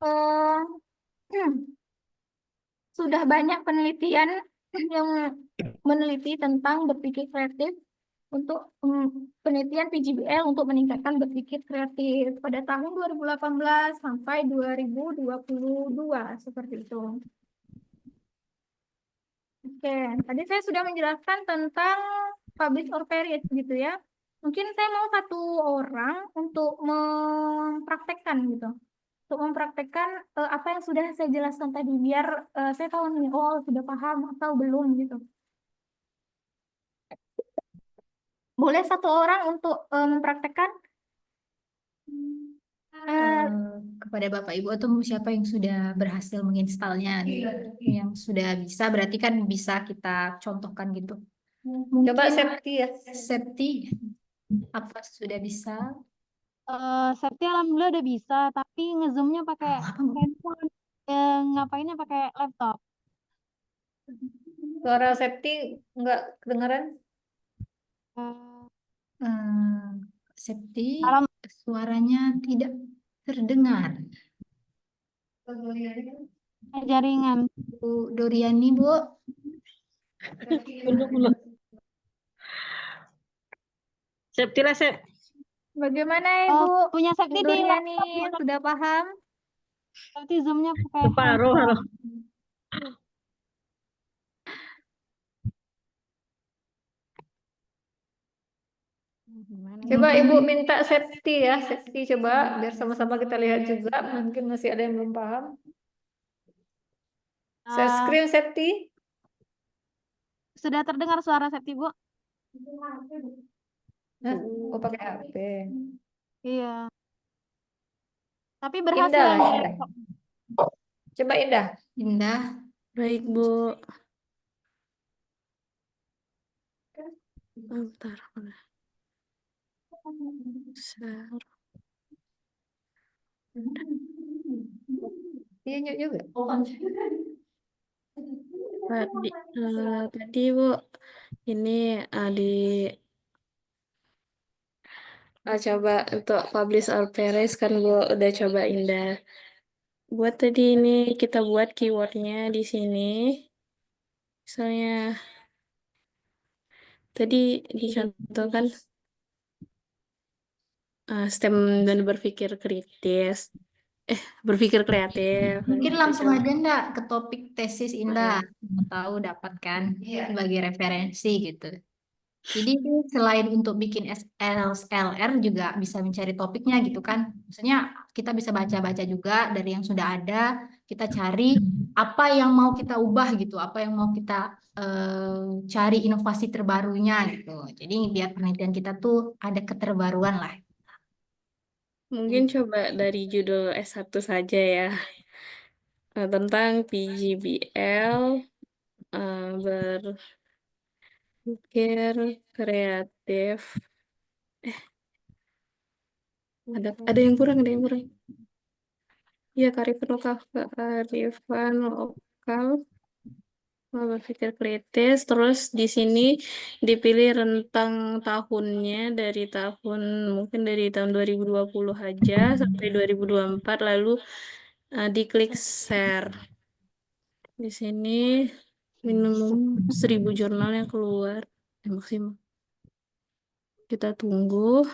eh, sudah banyak penelitian yang meneliti tentang berpikir kreatif untuk penelitian PGBL untuk meningkatkan berpikir kreatif pada tahun 2018 sampai 2022, seperti itu. Oke, tadi saya sudah menjelaskan tentang publish or perish gitu ya. Mungkin saya mau satu orang untuk mempraktekkan gitu. Untuk mempraktekkan apa yang sudah saya jelaskan tadi, biar saya tahu nih, oh sudah paham atau belum gitu. Boleh satu orang untuk mempraktekkan? Eh, Kepada Bapak Ibu atau siapa yang sudah berhasil menginstalnya gitu. Yang sudah bisa berarti kan bisa kita contohkan gitu. Coba Mungkin Septi ya. Septi apa sudah bisa? Septi alhamdulillah udah bisa, tapi ngezoomnya pakai Apa, Bu? handphone, ngapainnya pakai laptop. Suara Septi nggak kedengaran? Eh, Septi Alam, suaranya tidak terdengar. jaringan. Bu Doriani, Bu. Belum. Septi lah, Sep. Bagaimana Oh, Ibu punya Septi di Doriani, laptop, sudah paham? Septi zoomnya pakai Separuh. handphone. Gimana Coba nih? Ibu minta Septi ya. Septi coba biar sama-sama kita lihat juga. Mungkin masih ada yang belum paham. Share Eh, screen Septi. Sudah terdengar suara Septi, Bu? Nah, oh pakai HP. Iya. Tapi berhasil Indah yang lah, di Indah. laptop. Coba Indah. Indah. Baik, Bu. Bentar. Share. Iya Nyuk juga. Tadi, Bu, ini coba untuk publish or perish kan Bu udah coba Indah. Buat tadi ini kita buat keywordnya di sini. Misalnya tadi dicontohkan STEM dan berpikir kritis. Berpikir kreatif. Mungkin Kita langsung coba. aja ndak ke topik tesis Indah. Mau tahu dapat kan sebagai referensi gitu. Jadi selain untuk bikin SLR juga bisa mencari topiknya gitu kan. Maksudnya kita bisa baca-baca juga dari yang sudah ada, kita cari apa yang mau kita ubah gitu, apa yang mau kita cari inovasi terbarunya gitu. Jadi biar penelitian kita tuh ada keterbaruan lah. Mungkin coba dari judul S1 saja ya. Tentang PGBL, berpikir kreatif. Ada yang kurang, ada yang kurang. Ya, kearifan lokal, berpikir kritis. Terus di sini dipilih rentang tahunnya dari tahun mungkin dari tahun 2020 aja sampai 2024, lalu diklik share. Di sini minimum 1000 jurnal yang keluar maksimal. Kita tunggu.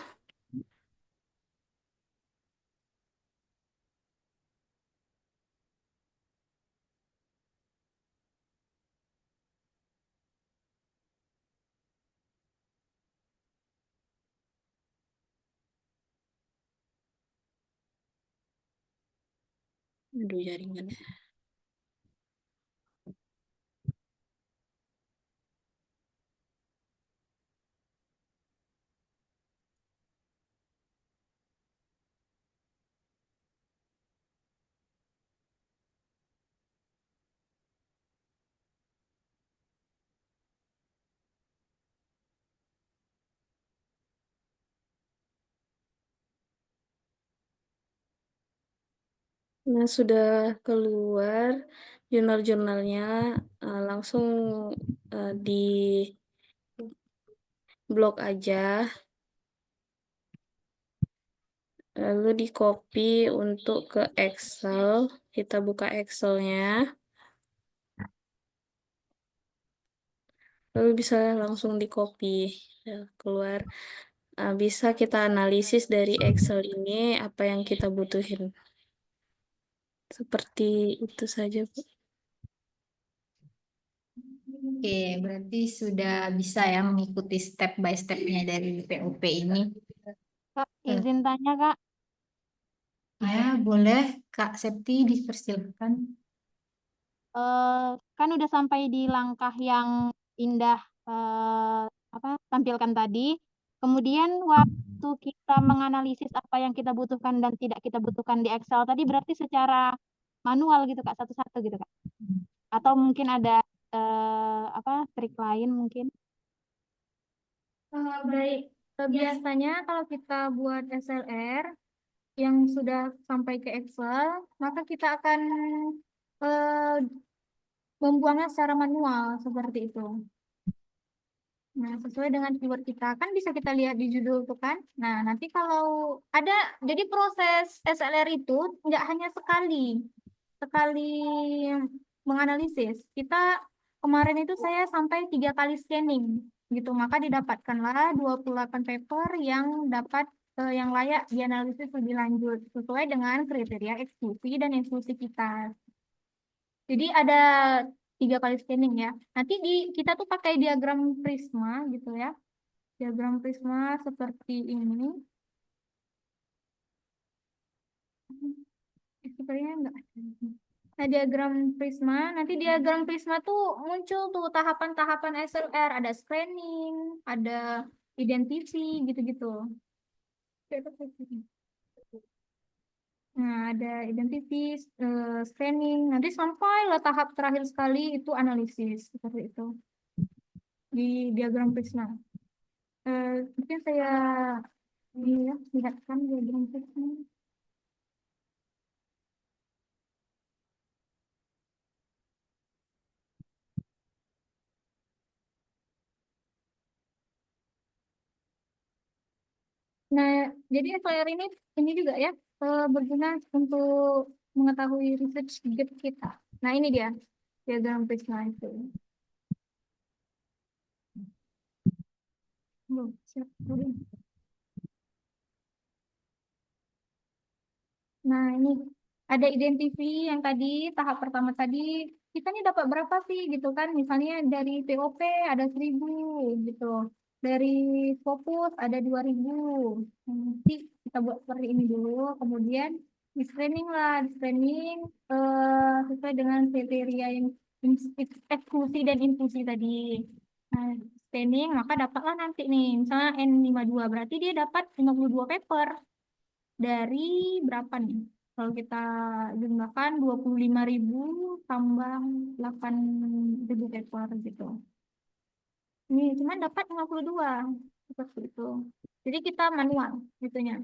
Aduh, jaringan. Nah, sudah keluar jurnal-jurnalnya, langsung di blok aja. Lalu di copy untuk ke Excel. Kita buka Excelnya. Lalu bisa langsung di copy. Keluar. Bisa kita analisis dari Excel ini apa yang kita butuhin. Seperti itu saja, Bu. Oke, berarti sudah bisa ya mengikuti step by stepnya dari POP ini. Kak, Eh, izin tanya Kak. Ya, boleh Kak Septi dipersilakan. Kan udah sampai di langkah yang Indah tampilkan tadi. Kemudian waktu kita menganalisis apa yang kita butuhkan dan tidak kita butuhkan di Excel tadi berarti secara manual gitu Kak, satu-satu gitu Kak. Atau mungkin ada trik lain mungkin. Baik, biasanya kalau kita buat SLR yang sudah sampai ke Excel, maka kita akan eh, membuangnya secara manual seperti itu. Nah, sesuai dengan keyword kita, kan bisa kita lihat di judul tuh kan. Nah, nanti kalau ada, jadi proses SLR itu nggak hanya sekali menganalisis. Kita kemarin itu saya sampai 3 kali scanning gitu, maka didapatkanlah 28 paper yang dapat yang layak dianalisis lebih lanjut sesuai dengan kriteria eksklusi dan inklusi kita. Jadi ada 3 kali scanning ya. Nanti kita tuh pakai diagram prisma gitu ya. Diagram prisma seperti ini. Sepertinya enggak ada. Nah, nanti diagram prisma tuh muncul tuh tahapan-tahapan SLR, ada screening, ada identity, gitu-gitu. Nah, ada identity, screening, nanti sampai lah tahap terakhir sekali itu analisis, seperti itu. Di diagram prisma. Mungkin saya lihatkan diagram prisma. Nah, jadi FLR ini juga ya berguna untuk mengetahui research gap kita. Nah, ini dia diagram prisma itu. Siap. Nah, ini ada identifi yang tadi, tahap pertama tadi, kita ini dapat berapa sih gitu kan. Misalnya dari POP ada 1.000 gitu. Dari fokus ada 2.000. Nanti kita buat seperti ini dulu, kemudian di screening sesuai dengan kriteria yang eksklusi dan inklusi tadi. Nah, screening maka dapatlah nanti nih, misalnya N52 berarti dia dapat 52 paper dari berapa nih? Kalau kita jumlahkan 25.000 tambah 8.000 paper gitu. Ini cuma dapat 52 seperti itu. Jadi kita manual gitunya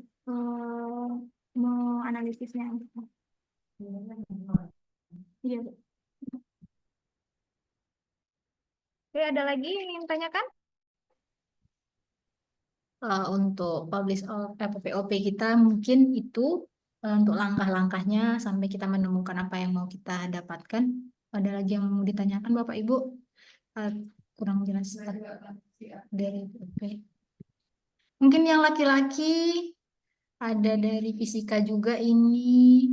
menganalisisnya. Iya. Oke, ada lagi yang ingin tanyakan? Untuk POP kita mungkin itu untuk langkah-langkahnya sampai kita menemukan apa yang mau kita dapatkan. Ada lagi yang mau ditanyakan Bapak Ibu? Eh, Kurang jelas dari POP. Mungkin yang laki-laki ada dari fisika juga ini.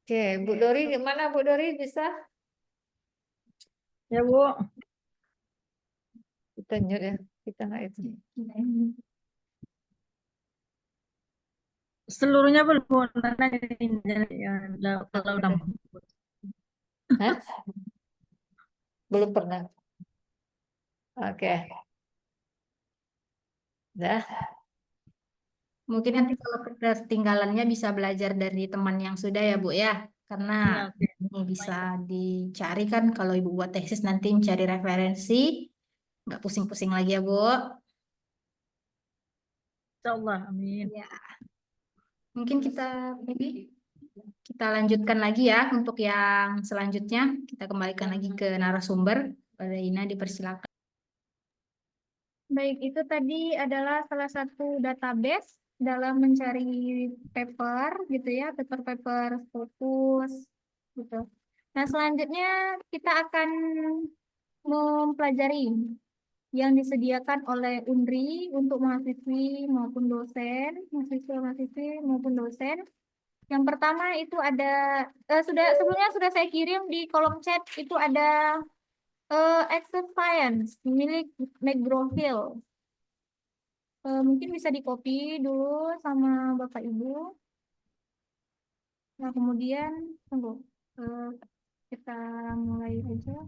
Oke, Bu Dori gimana Bu Dori bisa? Ya, Bu. Kita nyut ya, kita nggak itu. Seluruhnya belum Bu. Nanti ya, kalau udah Hah? Belum pernah. Oke. Dah. Mungkin nanti kalau ketinggalannya bisa belajar dari teman yang sudah ya Bu ya. Karena ya, oke. ini bisa dicari kan kalau Ibu buat tesis nanti mencari referensi. Nggak pusing-pusing lagi ya Bu. Insyaallah, amin. Ya. Mungkin kita lanjutkan lagi ya untuk yang selanjutnya. Kita kembalikan lagi ke narasumber. Pada Ina dipersilakan. Baik, itu tadi adalah salah satu database dalam mencari paper gitu ya, paper-paper fokus gitu. Nah, selanjutnya kita akan mempelajari yang disediakan oleh UNRI untuk mahasiswi maupun dosen, mahasiswa-mahasiswi maupun dosen. Yang pertama itu ada sebelumnya sudah saya kirim di kolom chat, itu ada Access Science milik McGraw-Hill. Mungkin bisa di-copy dulu sama Bapak Ibu. Nah, kemudian tunggu. Kita mulai aja.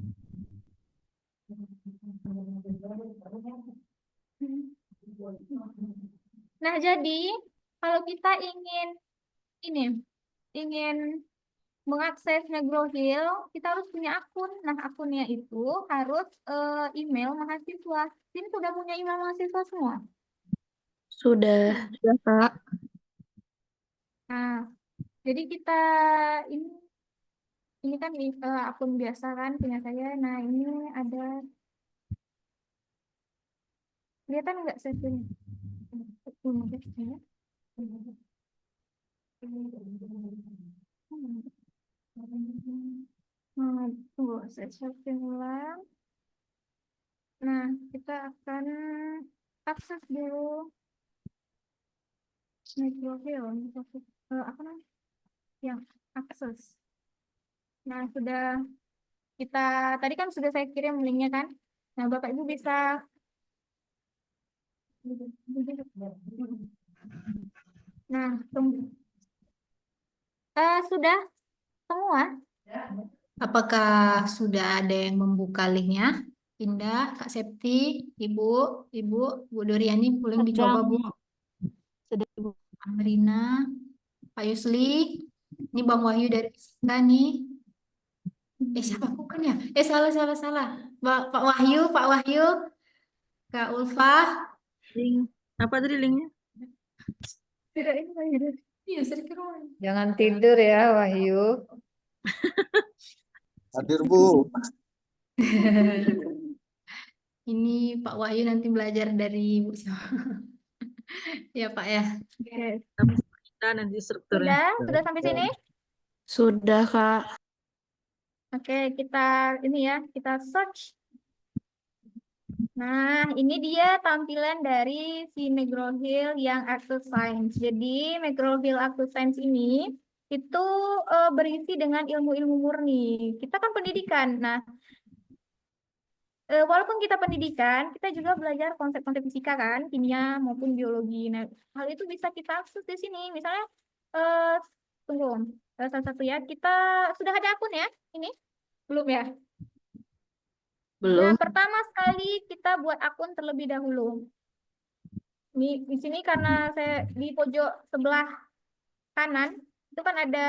Nah, jadi kalau kita ingin mengakses McGraw-Hill, kita harus punya akun. Nah, akunnya itu harus email mahasiswa. Ini sudah punya email mahasiswa semua. Sudah. Ya, Kak. Nah, jadi kita ini kan akun biasa kan punya saya. Nah, ini ada kelihatan nggak session? Nah, tunggu, saya searching ulang. Nah, kita akan akses dulu McGraw-Hill. Apa namanya? Yang akses. Nah, tadi kan sudah saya kirim linknya kan. Nah, Bapak Ibu bisa Nah, sudah semua. Apakah sudah ada yang membuka linknya? Indah, Kak Septi, Ibu, Bu Doriani, boleh dicoba Bu. Sedang Ibu. Marina, Pak Yusli, ini Bang Wahyu dari Fisika nih. Siapa bukan ya? Salah. Pak Wahyu, Kak Ulfa. Link. Apa tadi linknya? Tidak ini lagi deh. Iya, sering ke rumah. Jangan tidur ya, Wahyu. Hadir, Bu. Ini Pak Wahyu nanti belajar dari Bu siapa? Ya Pak ya. Oke. Kita nanti strukturnya. Sudah sampai sini? Sudah, Kak. Oke, kita search. Nah, ini dia tampilan dari si McGraw-Hill yang Access Science. Jadi, McGraw-Hill Access Science ini itu berisi dengan ilmu-ilmu murni. Kita kan pendidikan. Nah, walaupun kita pendidikan, kita juga belajar konsep-konsep fisika kan, kimia maupun biologi. Nah, hal itu bisa kita akses di sini. Misalnya, tunggu, salah satu ya, kita sudah ada akun ya, ini? Belum ya? Nah, Belum. pertama sekali kita buat akun terlebih dahulu. Di sini karena saya di pojok sebelah kanan, itu kan ada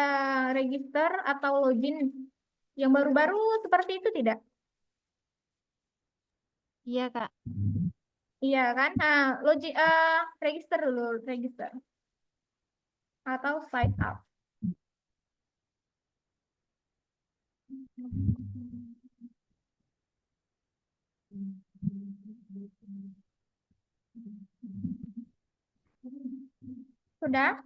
register atau login yang baru-baru seperti itu tidak? Iya, Kak. Iya kan? Nah, register dulu, register. Atau sign up. Sudah?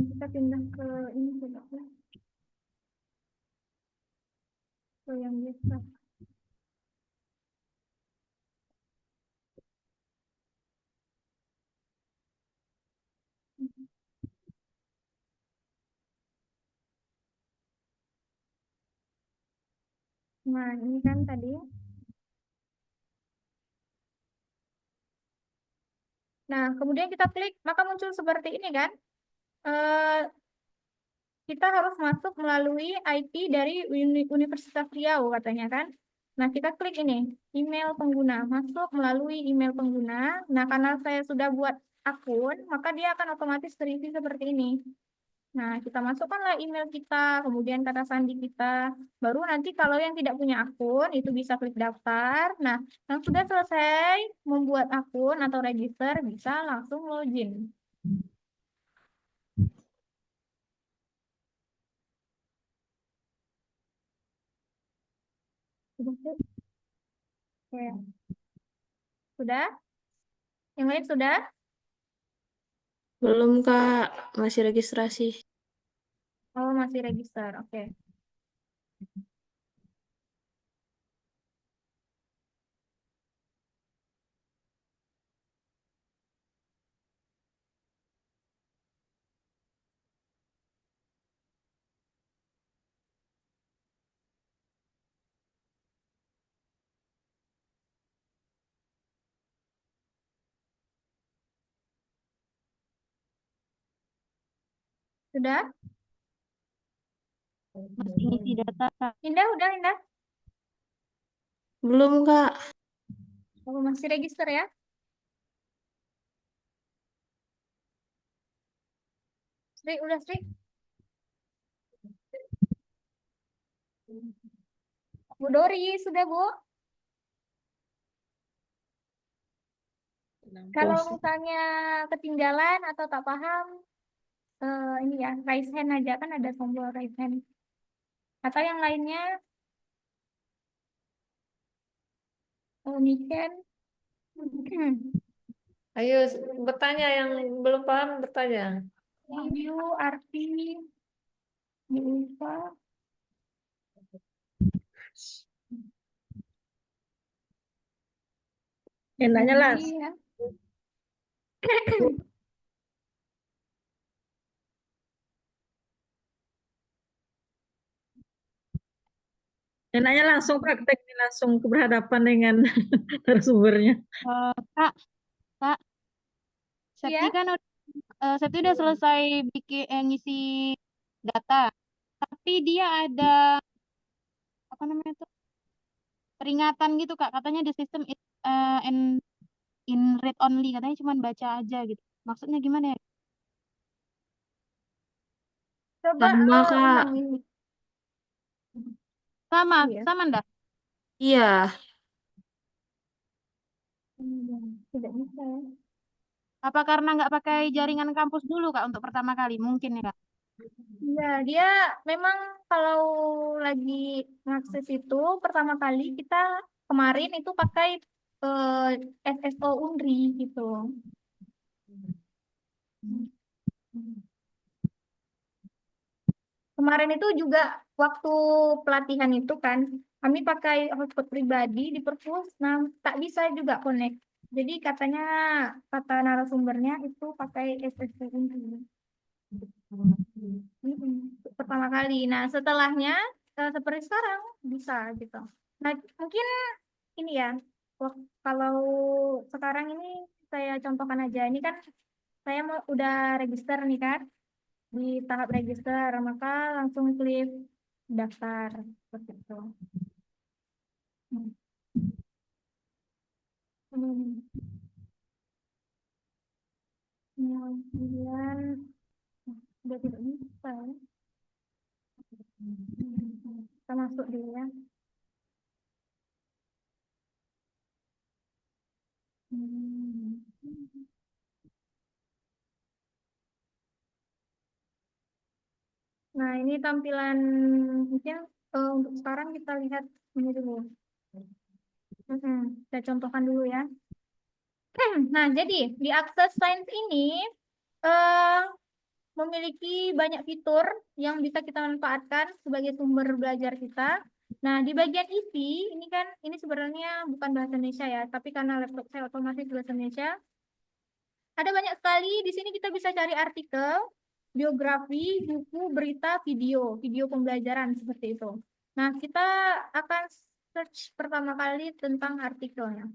Kita pindah ke ini coba ya. Ke yang biasa. Nah, ini kan tadi. Nah, kemudian kita klik, maka muncul seperti ini kan. Kita harus masuk melalui IP dari Universitas Riau katanya kan. Nah, kita klik ini, email pengguna, masuk melalui email pengguna. Nah, karena saya sudah buat akun, maka dia akan otomatis terisi seperti ini. Nah, kita masukkanlah email kita, kemudian kata sandi kita. Baru nanti kalau yang tidak punya akun, itu bisa klik daftar. Nah, yang sudah selesai membuat akun atau register, bisa langsung login. Sudah? Yang lain sudah? Belum, Kak. Masih registrasi. Oh, masih register. Oke. Sudah? Masih ngisi data, Kak. Indah, udah, Indah? Belum, Kak. Oh, masih register ya? Sri, udah, Sri? Bu Dori, sudah, Bu? Kalau misalnya ketinggalan atau tak paham, ini ya, raise hand aja, kan ada tombol raise hand. Atau yang lainnya, Niken. Ayo bertanya, yang belum paham bertanya. Ayu, Arfi, Bu Ulfa. Enaknya lah, Iya. enaknya langsung praktek, langsung berhadapan dengan narasumbernya. Kak, Kak, Iya. Septi udah selesai bikin ngisi data, tapi dia ada apa namanya tuh peringatan gitu Kak, katanya di sistem in read only, katanya cuma baca aja gitu. Maksudnya gimana ya? Coba Sama, Kak. undang ini. Sama, Iya. sama ndak? Iya. Tidak bisa ya. Apa karena nggak pakai jaringan kampus dulu Kak untuk pertama kali? Mungkin ya Kak. Iya, dia memang kalau lagi ngakses itu pertama kali kita kemarin itu pakai SSO Unri gitu. Kemarin itu juga waktu pelatihan itu kan kami pakai hotspot pribadi di perpus, nah tak bisa juga connect. Jadi katanya kata narasumbernya itu pakai SSO Unri. Pertama kali. Nah, setelahnya seperti sekarang bisa gitu. Nah, mungkin ini ya. Kalau sekarang ini saya contohkan aja. Ini kan saya mau udah register nih kan. Di tahap register, maka langsung klik daftar seperti itu. Hmm. Hmm. Nah, kemudian udah tidak bisa. Kita masuk dulu ya. Hmm. Nah, ini tampilan mungkin untuk sekarang kita lihat ini dulu. Saya contohkan dulu ya. Nah, jadi di Access Science ini eh, memiliki banyak fitur yang bisa kita manfaatkan sebagai sumber belajar kita. Nah, di bagian isi, ini kan ini sebenarnya bukan bahasa Indonesia ya, tapi karena laptop saya otomatis bahasa Indonesia. Ada banyak sekali, di sini kita bisa cari artikel, biografi, buku, berita, video pembelajaran seperti itu. Nah, kita akan search pertama kali tentang artikelnya.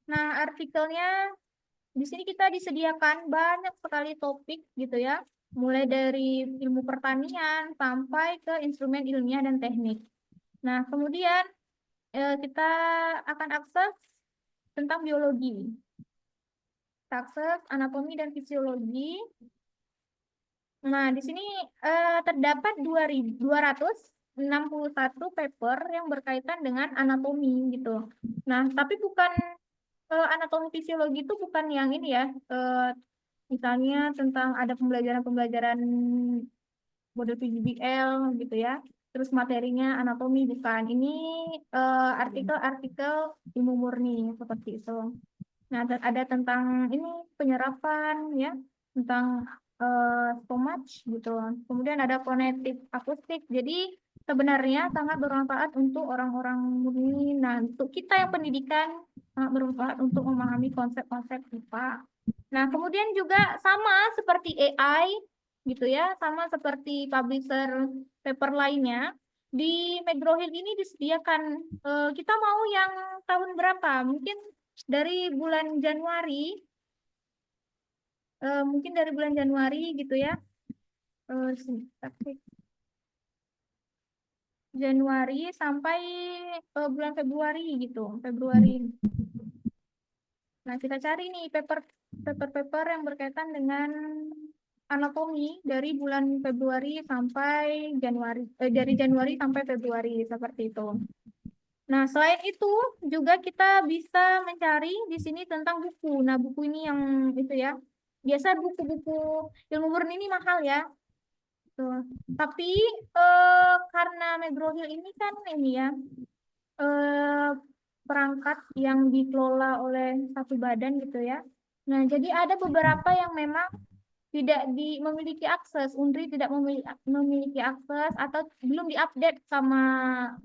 Nah, artikelnya di sini kita disediakan banyak sekali topik gitu ya, mulai dari ilmu pertanian sampai ke instrumen ilmiah dan teknik. Nah, kemudian kita akan akses tentang biologi. Akses anatomi dan fisiologi. Nah, di sini terdapat 261 paper yang berkaitan dengan anatomi gitu. Nah, tapi bukan anatomi fisiologi itu bukan yang ini ya. Misalnya tentang ada pembelajaran-pembelajaran model 7BL gitu ya. Terus materinya anatomi bukan. Ini artikel-artikel ilmu murni seperti itu. Nah, ada tentang ini penyerapan ya, tentang stomach gitu. Kemudian ada fonetik akustik. Jadi sebenarnya sangat bermanfaat untuk orang-orang murni. Nah, untuk kita yang pendidikan sangat bermanfaat untuk memahami konsep-konsep IPA. Nah, kemudian juga sama seperti AI gitu ya, sama seperti publisher paper lainnya. Di McGraw-Hill ini disediakan kita mau yang tahun berapa? Mungkin dari bulan Januari, mungkin dari bulan Januari gitu ya, sebentar sih. Januari sampai bulan Februari gitu, Februari. Nah, kita cari nih paper-paper yang berkaitan dengan anatomi dari bulan Februari sampai Januari, dari Januari sampai Februari seperti itu. Nah, selain itu juga kita bisa mencari di sini tentang buku. Nah, buku ini yang itu ya. Biasa buku-buku ilmu murni ini mahal ya. Tuh. Tapi karena McGraw-Hill ini kan ini ya eh, perangkat yang dikelola oleh satu badan gitu ya. Nah, jadi ada beberapa yang memang tidak memiliki akses, UNRI tidak memiliki akses atau belum diupdate sama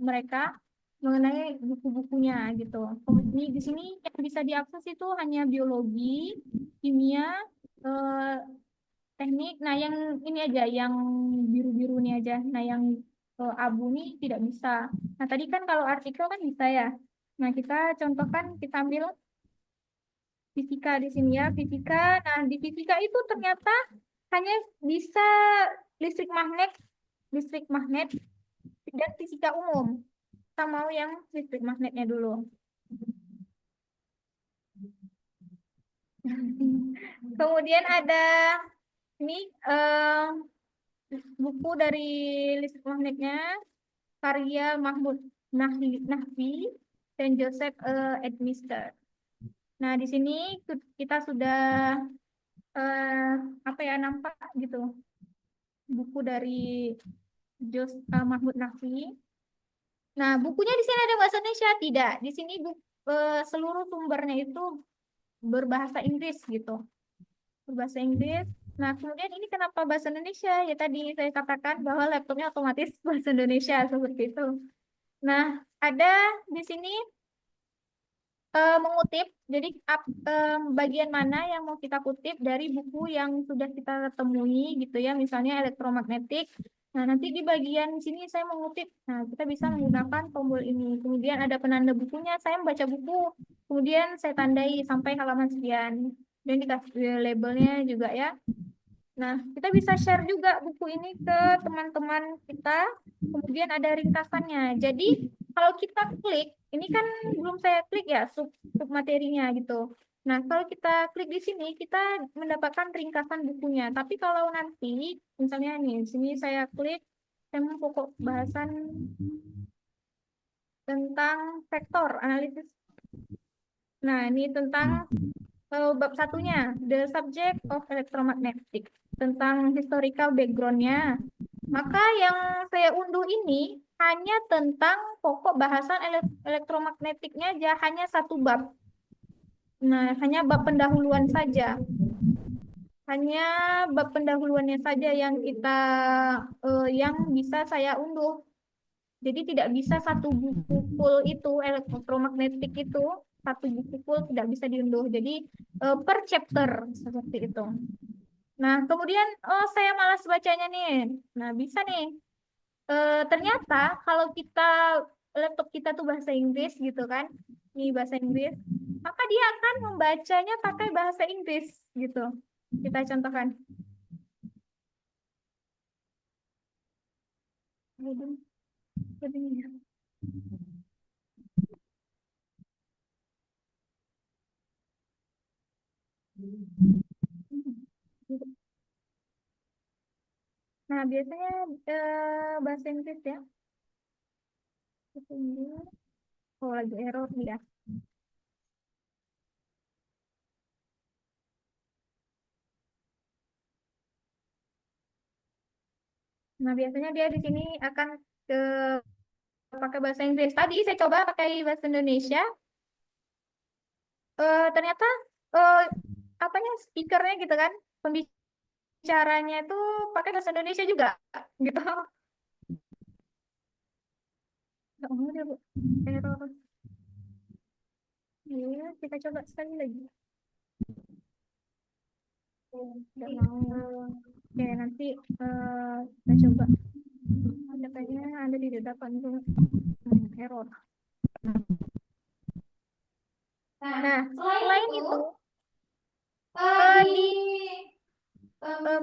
mereka mengenai buku-bukunya gitu. Kemudian di sini yang bisa diakses itu hanya biologi, kimia, eh, teknik. Nah, yang ini aja, yang biru-biru ini aja. Nah, yang abu ini tidak bisa. Nah, tadi kan kalau artikel kan bisa ya. Nah, kita contohkan, kita ambil fisika di sini ya, fisika. Nah, di fisika itu ternyata hanya bisa listrik magnet dan fisika umum. Kita mau yang listrik magnetnya dulu. Kemudian ada ini buku dari listrik magnetnya karya Mahmud Nahwi dan Joseph Edmister. Nah, di sini kita sudah apa ya nampak gitu buku dari Mahmud Nahwi. Nah, bukunya di sini ada bahasa Indonesia? Tidak. Di sini seluruh sumbernya itu berbahasa Inggris gitu. Berbahasa Inggris. Nah, kemudian ini kenapa bahasa Indonesia? Ya tadi saya katakan bahwa laptopnya otomatis bahasa Indonesia seperti itu. Nah, ada di sini mengutip, jadi bagian mana yang mau kita kutip dari buku yang sudah kita temui gitu ya, misalnya elektromagnetik. Nah, nanti di bagian sini saya mengutip. Nah, kita bisa menggunakan tombol ini. Kemudian ada penanda bukunya, saya membaca buku, kemudian saya tandai sampai halaman sekian. Dan dikasih labelnya juga ya. Nah, kita bisa share juga buku ini ke teman-teman kita. Kemudian ada ringkasannya. Jadi, kalau kita klik, ini kan belum saya klik ya, sub materinya gitu. Nah, kalau kita klik di sini, kita mendapatkan ringkasan bukunya. Tapi kalau nanti, misalnya nih, di sini saya klik, saya mau pokok bahasan tentang vektor analisis. Nah, ini tentang bab satunya, The Subject of Electromagnetic, tentang historical background-nya. Maka yang saya unduh ini hanya tentang pokok bahasan elektromagnetiknya aja, hanya satu bab. Nah, hanya bab pendahuluan saja. Hanya bab pendahuluannya saja yang yang bisa saya unduh. Jadi tidak bisa satu buku full itu, elektromagnetik itu, satu buku full tidak bisa diunduh. Jadi per chapter seperti itu. Nah, kemudian saya malas bacanya nih. Nah, bisa nih. Ternyata kalau laptop kita tuh bahasa Inggris gitu kan. Ini bahasa Inggris. Maka dia akan membacanya pakai bahasa Inggris gitu. Kita contohkan. Aduh, aduh. Nah, biasanya bahasa Inggris ya. Oh, lagi error nih ya. Nah, biasanya dia di sini akan pakai bahasa Inggris. Tadi saya coba pakai bahasa Indonesia. ternyata apanya speakernya gitu kan, pembicaranya itu pakai bahasa Indonesia juga gitu. Nggak mau dia, Bu. Error. Iya, kita coba sekali lagi. Nggak mau. Oke, nanti kita coba. Ada kayaknya ada di dapat tuh error. Nah, selain itu di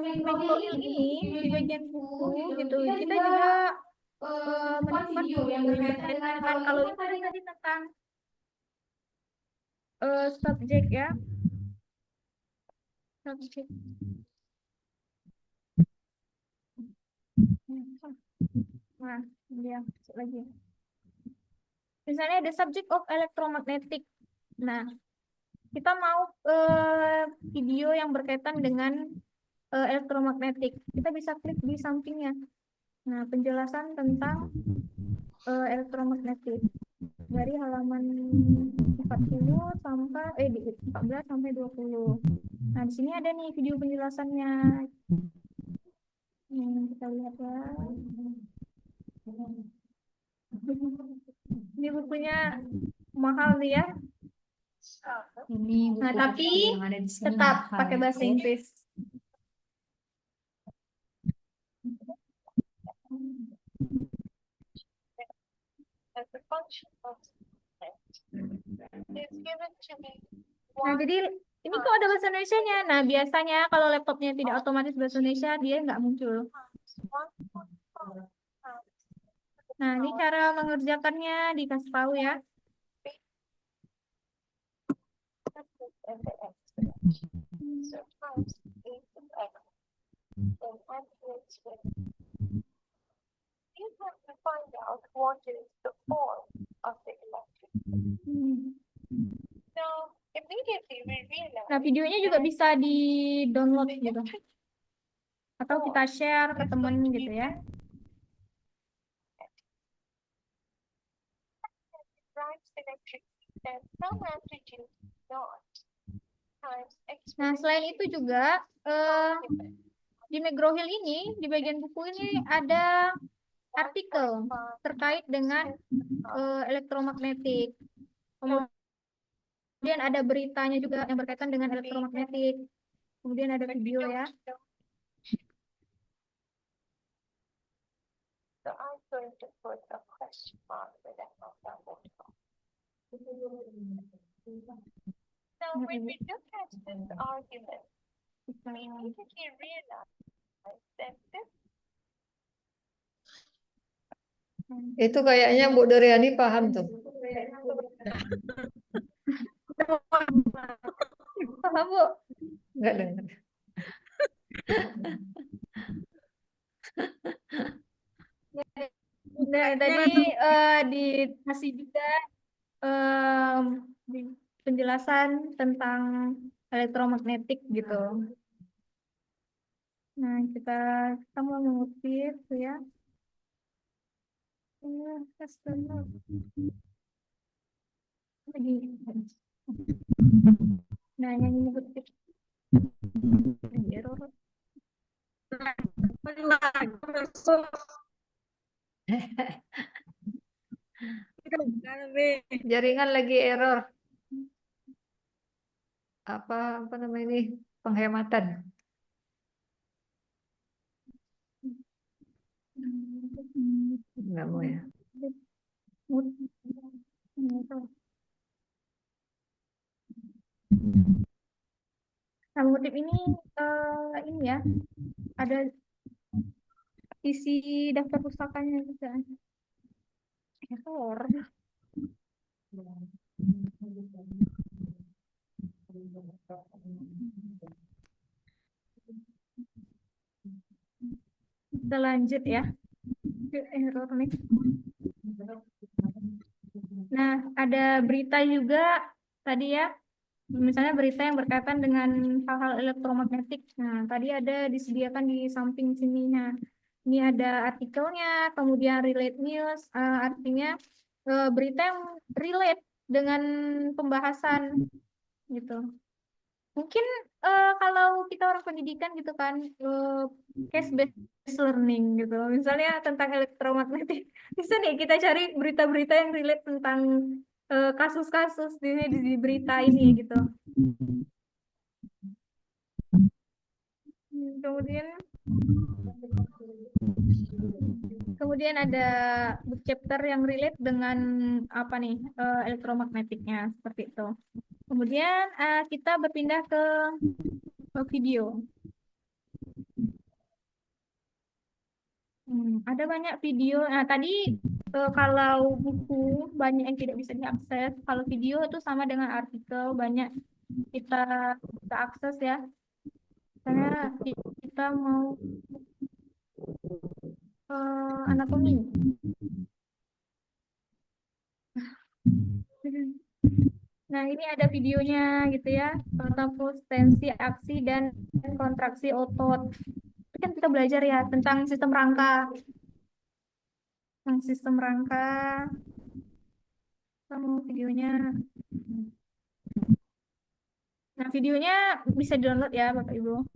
Micro ini di bagian buku gitu kita juga menemukan video yang berkaitan dengan kalau itu tadi tentang subjek ya, subjek. Nah, dia masuk lagi. Misalnya ada subject of electromagnetic. Nah, kita mau video yang berkaitan dengan elektromagnetik. Kita bisa klik di sampingnya. Nah, penjelasan tentang elektromagnetik dari halaman 40 sampai di 14 sampai 20. Nah, di sini ada nih video penjelasannya. Kita lihat ya. Ini bukunya mahal nih ya. Ini Nah, buku tapi yang ada di sini tetap mahal pakai ya. bahasa Inggris. Nah, jadi ini kok ada bahasa Indonesianya. Nah, biasanya kalau laptopnya tidak otomatis bahasa Indonesia, dia nggak muncul. Nah, ini cara mengerjakannya dikasih tahu ya. Nah, videonya juga bisa di-download gitu. Atau kita share ke temen gitu ya. Nah, selain itu juga di McGraw-Hill ini, di bagian buku ini ada artikel terkait dengan elektromagnetik. Kemudian ada beritanya juga yang berkaitan dengan elektromagnetik. Kemudian ada video ya. Itu kayaknya Bu Doriani paham tuh. Paham, Bu? Enggak dengar. Nah, tadi dikasih juga penjelasan tentang elektromagnetik gitu. Nah, kita mau mengutip tuh ya. Lagi. Nah, yang mengutip. Error. Jaringan lagi error. Apa namanya ini? Penghematan. Enggak mau ya. Nah, mengutip ini ya ada isi daftar pustakanya juga. Error. Kita lanjut ya. Error nih. Nah, ada berita juga tadi ya. Misalnya berita yang berkaitan dengan hal-hal elektromagnetik. Nah, tadi ada disediakan di samping sininya. Ini ada artikelnya, kemudian relate news, artinya berita yang relate dengan pembahasan gitu. Mungkin kalau kita orang pendidikan gitu kan, case based learning gitu. Misalnya tentang elektromagnetik, bisa nih kita cari berita-berita yang relate tentang kasus-kasus di berita ini gitu. Kemudian ada chapter yang relate dengan apa nih, elektromagnetiknya seperti itu. Kemudian kita berpindah ke video. Ada banyak video. Nah, tadi kalau buku banyak yang tidak bisa diakses. Kalau video itu sama dengan artikel, banyak kita bisa akses ya. Karena kita mau anatomi. Nah, ini ada videonya gitu ya, tentang tensi, aksi, dan kontraksi otot. Ini kan kita belajar ya tentang sistem rangka. Tentang sistem rangka. Kamu videonya. Nah, videonya bisa di-download ya, Bapak Ibu.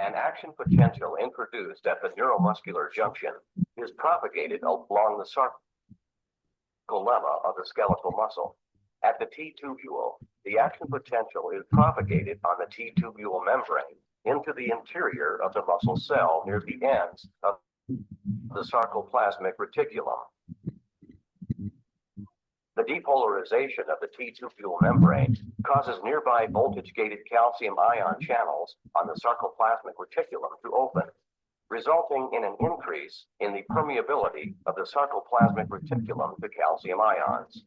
An action potential introduced at the neuromuscular junction is propagated along the sarcolemma of the skeletal muscle. At the T-tubule, the action potential is propagated on the T-tubule membrane into the interior of the muscle cell near the ends of the sarcoplasmic reticulum. The depolarization of the T-tubule membrane causes nearby voltage-gated calcium ion channels on the sarcoplasmic reticulum to open, resulting in an increase in the permeability of the sarcoplasmic reticulum to calcium ions.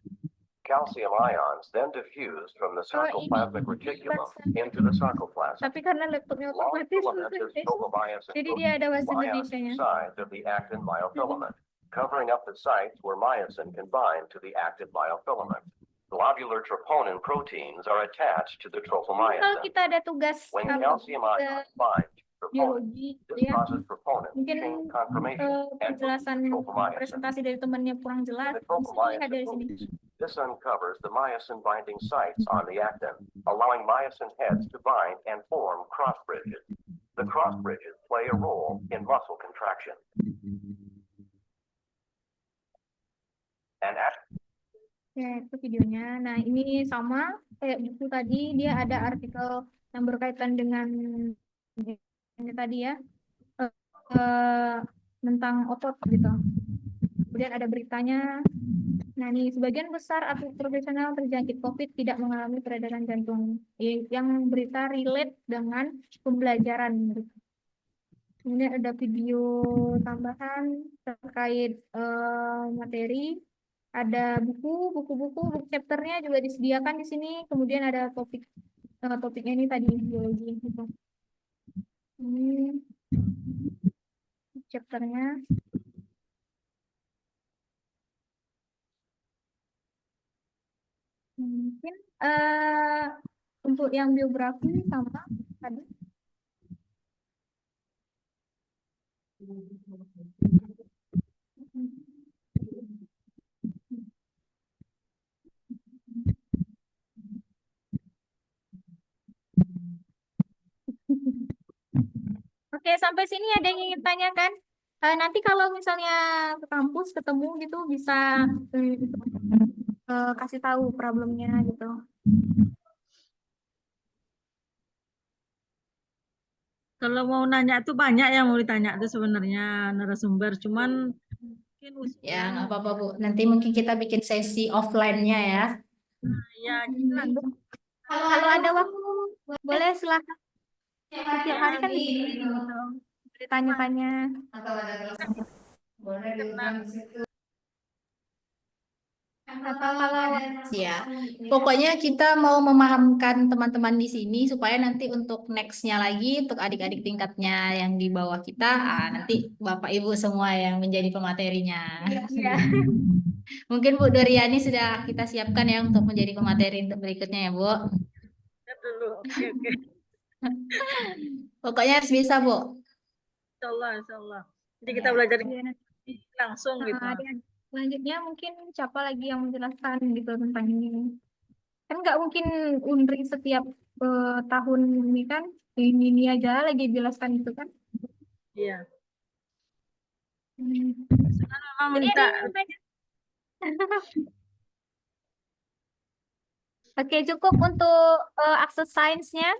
Calcium ions then diffuse from the sarcoplasmic reticulum into the sarcoplasm. Tapi karena laptopnya Long otomatis, filamentous tropomyosin jadi dia ada bahasa Indonesianya. sides of the actin myofilament, covering up the sites where myosin can bind to the active myofilament. Globular troponin proteins are attached to the Kalau tropomyosin. kita ada tugas When calcium ions bind to troponin, biologi, this ya, causes troponin mungkin chain conformation and penjelasan tropomyosin. presentasi dari temannya kurang jelas, The bisa dilihat dari tropomyosin sini. protein. This uncovers the myosin binding sites on the actin, allowing myosin heads to bind and form cross bridges. The cross bridges play a role in muscle contraction. And Ya, itu videonya. Nah, ini sama kayak buku tadi, dia ada artikel yang berkaitan dengan ini tadi ya, tentang otot gitu. Kemudian ada beritanya. Nah, ini sebagian besar atlet profesional terjangkit COVID tidak mengalami peredaran jantung. Yang berita relate dengan pembelajaran. Gitu. Kemudian ada video tambahan terkait materi. Ada buku chapternya juga disediakan di sini. Kemudian ada topiknya ini tadi biologi gitu. Ini chapternya. Mungkin untuk yang biografi sama tadi. Oke, sampai sini ada yang ingin tanyakan? Nanti kalau misalnya ke kampus ketemu gitu bisa kasih tahu problemnya gitu. Kalau mau nanya tuh banyak yang mau ditanya tuh sebenarnya narasumber, cuman mungkin Ya, nggak apa-apa Bu. Nanti mungkin kita bikin sesi offline-nya ya. ya kita Kalau ada waktu boleh silakan. Setiap hari kan bisa gitu. Ditanya-tanya. Atau kalau Ya, pokoknya kita mau memahamkan teman-teman di sini supaya nanti untuk next-nya lagi untuk adik-adik tingkatnya yang di bawah kita, nanti Bapak Ibu semua yang menjadi pematerinya. ya. Mungkin Bu Doriani sudah kita siapkan ya untuk menjadi pemateri untuk berikutnya ya Bu. lihat dulu. Oke. Pokoknya harus bisa Bu. Insya Allah. Jadi kita belajar langsung gitu. Selanjutnya mungkin siapa lagi yang menjelaskan gitu tentang ini. Kan nggak mungkin UNRI setiap tahun ini kan ini aja lagi jelaskan itu kan. Iya. Hmm. Memang Jadi minta ada yang tanya. Oke, cukup untuk akses sainsnya.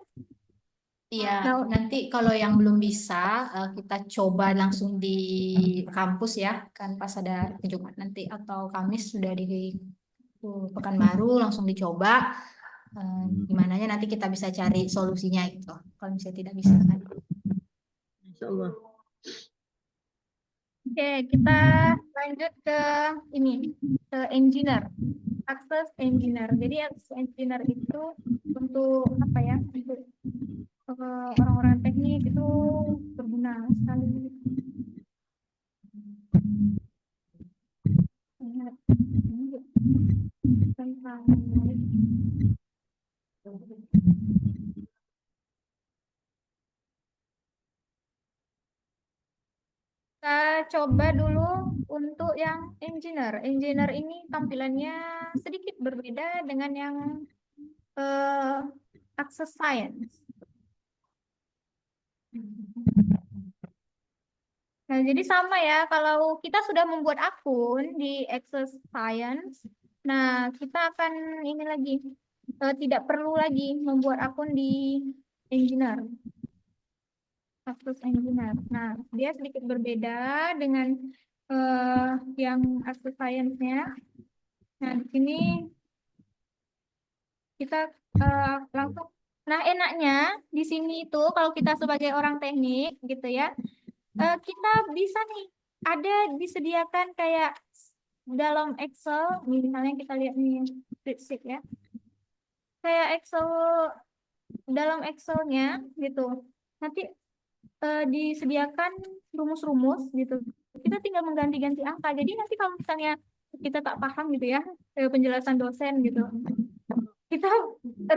Iya, Nah, nanti kalau yang belum bisa kita coba langsung di kampus ya, kan pas ada Jumat nanti atau Kamis sudah di Pekanbaru langsung dicoba. Gimana nanti kita bisa cari solusinya gitu. Kalau misalnya tidak bisa kan. Insya Allah. Oke, kita lanjut ke ini, ke engineer, akses engineer. Jadi akses engineer itu untuk apa ya? Untuk orang-orang teknik itu berguna sekali. Tentang kita coba dulu untuk yang engineer. Engineer ini tampilannya sedikit berbeda dengan yang access science. Nah, jadi sama ya, kalau kita sudah membuat akun di Access Science, nah kita akan ini lagi, tidak perlu lagi membuat akun di Engineer, Access Engineer. Nah, dia sedikit berbeda dengan yang Access Science-nya. Nah, di sini kita langsung, nah enaknya di sini itu kalau kita sebagai orang teknik gitu ya, kita bisa nih ada disediakan kayak dalam Excel, misalnya kita lihat nih spreadsheet ya, kayak Excel dalam Excelnya gitu. Nanti disediakan rumus-rumus gitu. Kita tinggal mengganti-ganti angka. Jadi nanti kalau misalnya kita tak paham gitu ya penjelasan dosen gitu, kita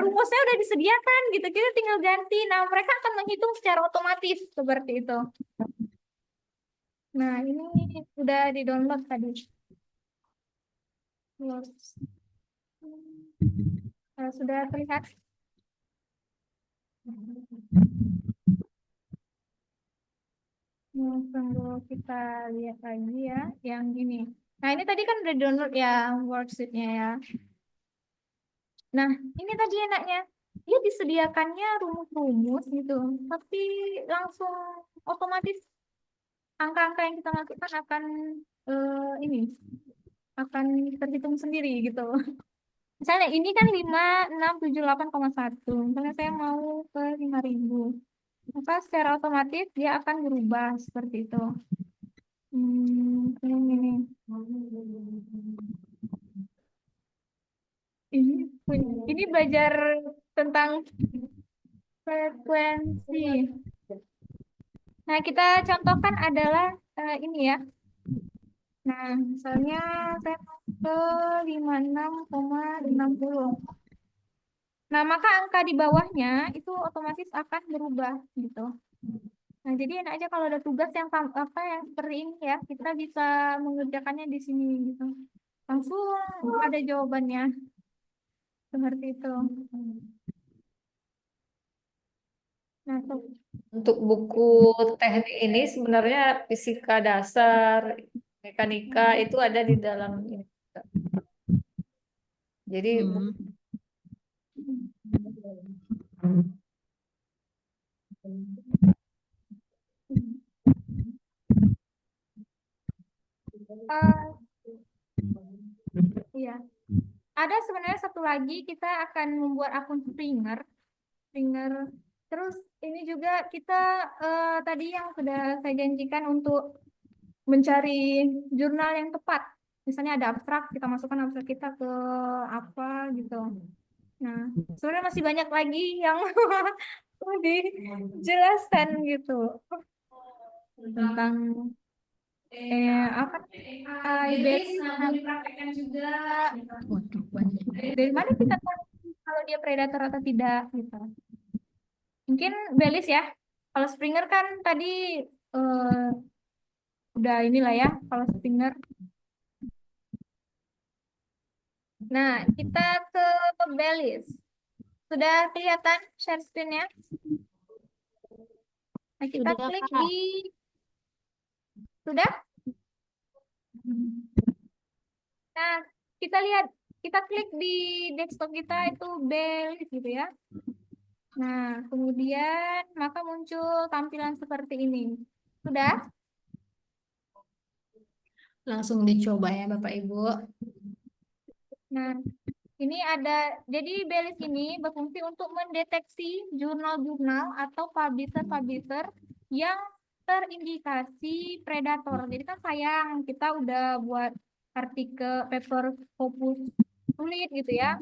rumusnya udah disediakan gitu. Kita tinggal ganti. Nah mereka akan menghitung secara otomatis seperti itu. Nah, ini udah di-download tadi. Sudah terlihat? Tunggu kita lihat lagi ya, yang ini. Nah, ini tadi kan udah download ya worksheet-nya ya. Nah, ini tadi enaknya. Dia disediakannya rumus-rumus gitu, tapi langsung otomatis angka-angka yang kita masukkan akan ini akan terhitung sendiri gitu. Misalnya ini kan 5678,1. Misalnya saya mau ke 5.000. Maka secara otomatis dia akan berubah seperti itu. Ini. Ini belajar tentang frekuensi. Nah, kita contohkan adalah ini ya. Nah, misalnya saya mau ke 56,60. Nah, maka angka di bawahnya itu otomatis akan berubah gitu. Nah, jadi enak aja kalau ada tugas yang apa yang seperti ini ya, kita bisa mengerjakannya di sini gitu. Langsung ada jawabannya. Seperti itu. Nah, tuh. Untuk buku teknik ini sebenarnya fisika dasar, mekanika itu ada di dalam ini. Jadi Iya. Ada sebenarnya satu lagi, kita akan membuat akun Springer. Terus ini juga kita tadi yang sudah saya janjikan untuk mencari jurnal yang tepat. Misalnya ada abstrak, kita masukkan abstrak kita ke apa gitu. Nah, sebenarnya masih banyak lagi yang mau dijelaskan gitu tentang apa base dipraktekkan juga. Waduh, banyak. Dari mana kita tahu kalau dia predator atau tidak gitu. Mungkin Belis ya. Kalau Springer kan tadi udah inilah ya. Kalau Springer Nah, kita ke Belis. Sudah kelihatan share screen-nya? Nah, kita Sudah, klik Kak. di... Sudah? Nah, kita lihat, kita klik di desktop kita itu Belis gitu ya. Nah, kemudian maka muncul tampilan seperti ini. Sudah? Langsung dicoba ya Bapak Ibu. Nah, ini ada, jadi Belis ini berfungsi untuk mendeteksi jurnal-jurnal atau publisher-publisher yang terindikasi predator. Jadi kan sayang, kita udah buat artikel, paper, fokus, sulit gitu ya.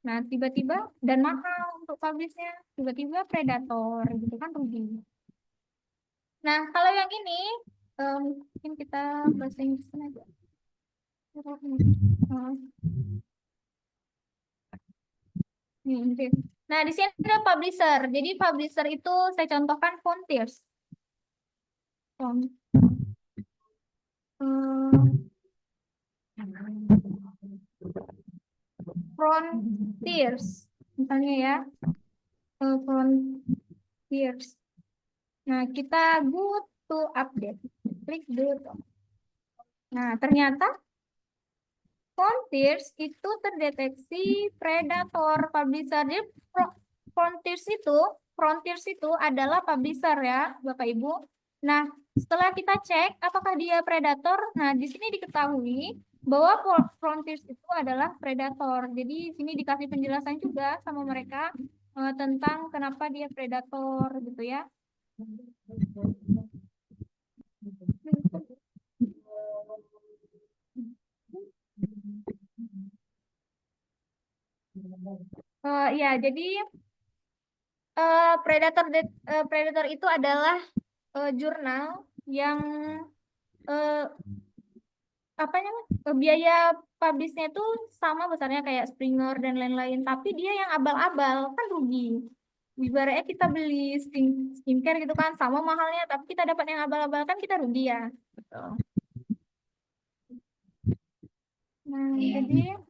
Nah, tiba-tiba, dan mahal untuk publishnya, tiba-tiba predator gitu kan rugi. Nah, kalau yang ini, mungkin kita bahasa Inggris aja. Inggris. Nah, di sini ada publisher. Jadi publisher itu saya contohkan Frontiers. Frontiers. Misalnya ya. Frontiers. Nah, kita go to update. Klik do. Nah, ternyata Frontiers itu terdeteksi predator publisher. Jadi Frontiers itu adalah publisher ya, Bapak Ibu. Nah, setelah kita cek apakah dia predator, nah di sini diketahui bahwa Frontiers itu adalah predator. Jadi di sini dikasih penjelasan juga sama mereka tentang kenapa dia predator gitu ya. Ya, jadi predator itu adalah jurnal yang apa namanya biaya publishnya itu sama besarnya kayak Springer dan lain-lain, tapi dia yang abal-abal kan rugi. Ibaratnya kita beli skincare gitu kan sama mahalnya, tapi kita dapat yang abal-abal kan kita rugi ya. Betul. Nah, jadi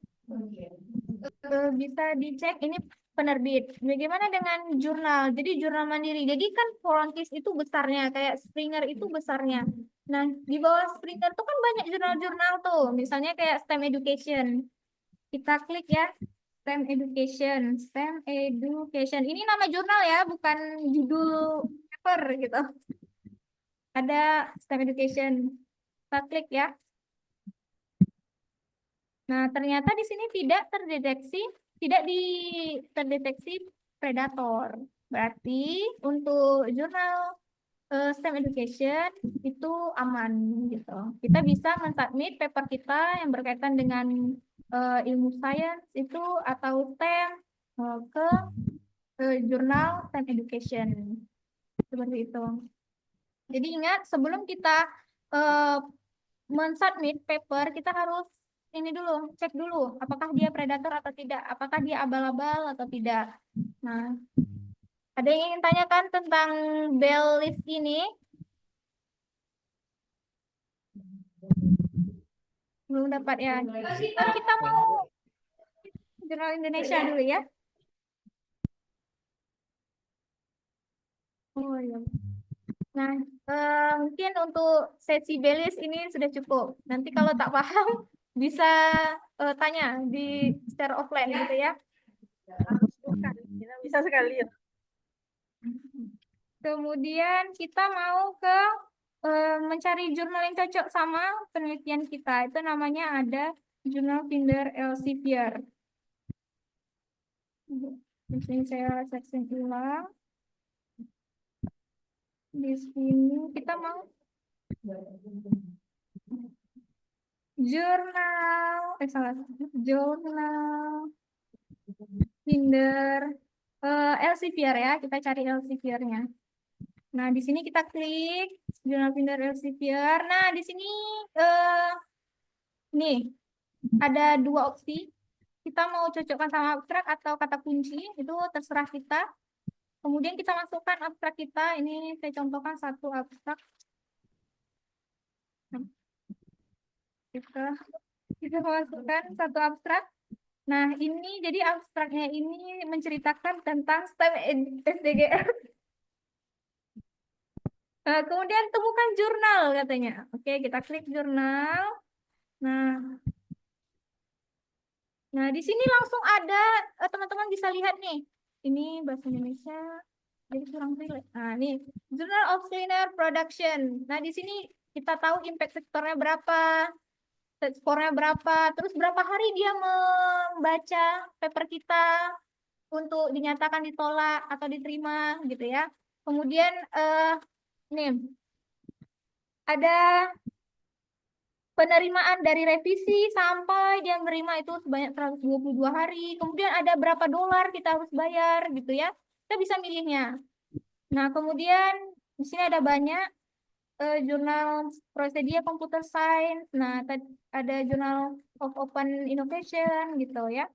bisa dicek ini penerbit. Bagaimana dengan jurnal? Jadi jurnal mandiri. Jadi kan Frontiers itu besarnya, kayak Springer itu besarnya. Nah, di bawah Springer tuh kan banyak jurnal-jurnal tuh. Misalnya kayak STEM Education. Kita klik ya, STEM Education. STEM Education. Ini nama jurnal ya, bukan judul paper gitu. Ada STEM Education. Kita klik ya. Nah, ternyata di sini tidak terdeteksi predator. Berarti untuk jurnal STEM Education itu aman gitu. Kita bisa mensubmit paper kita yang berkaitan dengan ilmu sains itu atau STEM ke jurnal STEM Education. Seperti itu. Jadi ingat sebelum kita mensubmit paper kita harus ini dulu, cek dulu apakah dia predator atau tidak, apakah dia abal-abal atau tidak. Nah, ada yang ingin tanyakan tentang Belis ini? Belum dapat ya. Kita mau Jurnal Indonesia dulu ya. Oh iya. Nah, mungkin untuk sesi Belis ini sudah cukup. Nanti kalau tak paham bisa tanya di secara offline gitu ya. Bisa sekali ya. Kemudian kita mau ke mencari jurnal yang cocok sama penelitian kita. Itu namanya ada jurnal Finder Elsevier. Di sini saya searching ulang. Di sini kita mau jurnal Finder Elsevier ya, kita cari Elsevier-nya. Nah, di sini kita klik jurnal Finder Elsevier. Nah, di sini nih ada dua opsi. Kita mau cocokkan sama abstrak atau kata kunci, itu terserah kita. Kemudian kita masukkan abstrak kita. Ini saya contohkan satu abstrak. Kita masukkan satu abstrak. Nah, ini jadi abstraknya ini menceritakan tentang STEM SDGs. Kemudian temukan jurnal katanya. Oke, kita klik jurnal. Nah, di sini langsung ada, teman-teman bisa lihat nih. Ini bahasa Indonesia, jadi kurang relate. Nah, nih, Journal of Cleaner Production. Nah, di sini kita tahu impact sektornya berapa, skornya berapa, terus berapa hari dia membaca paper kita untuk dinyatakan ditolak atau diterima gitu ya. Kemudian nih ada penerimaan dari revisi sampai dia menerima itu sebanyak 122 hari. Kemudian ada berapa dolar kita harus bayar gitu ya. Kita bisa milihnya. Nah, kemudian di sini ada banyak jurnal Procedia Computer Science. Nah, ada Journal of Open Innovation gitu ya.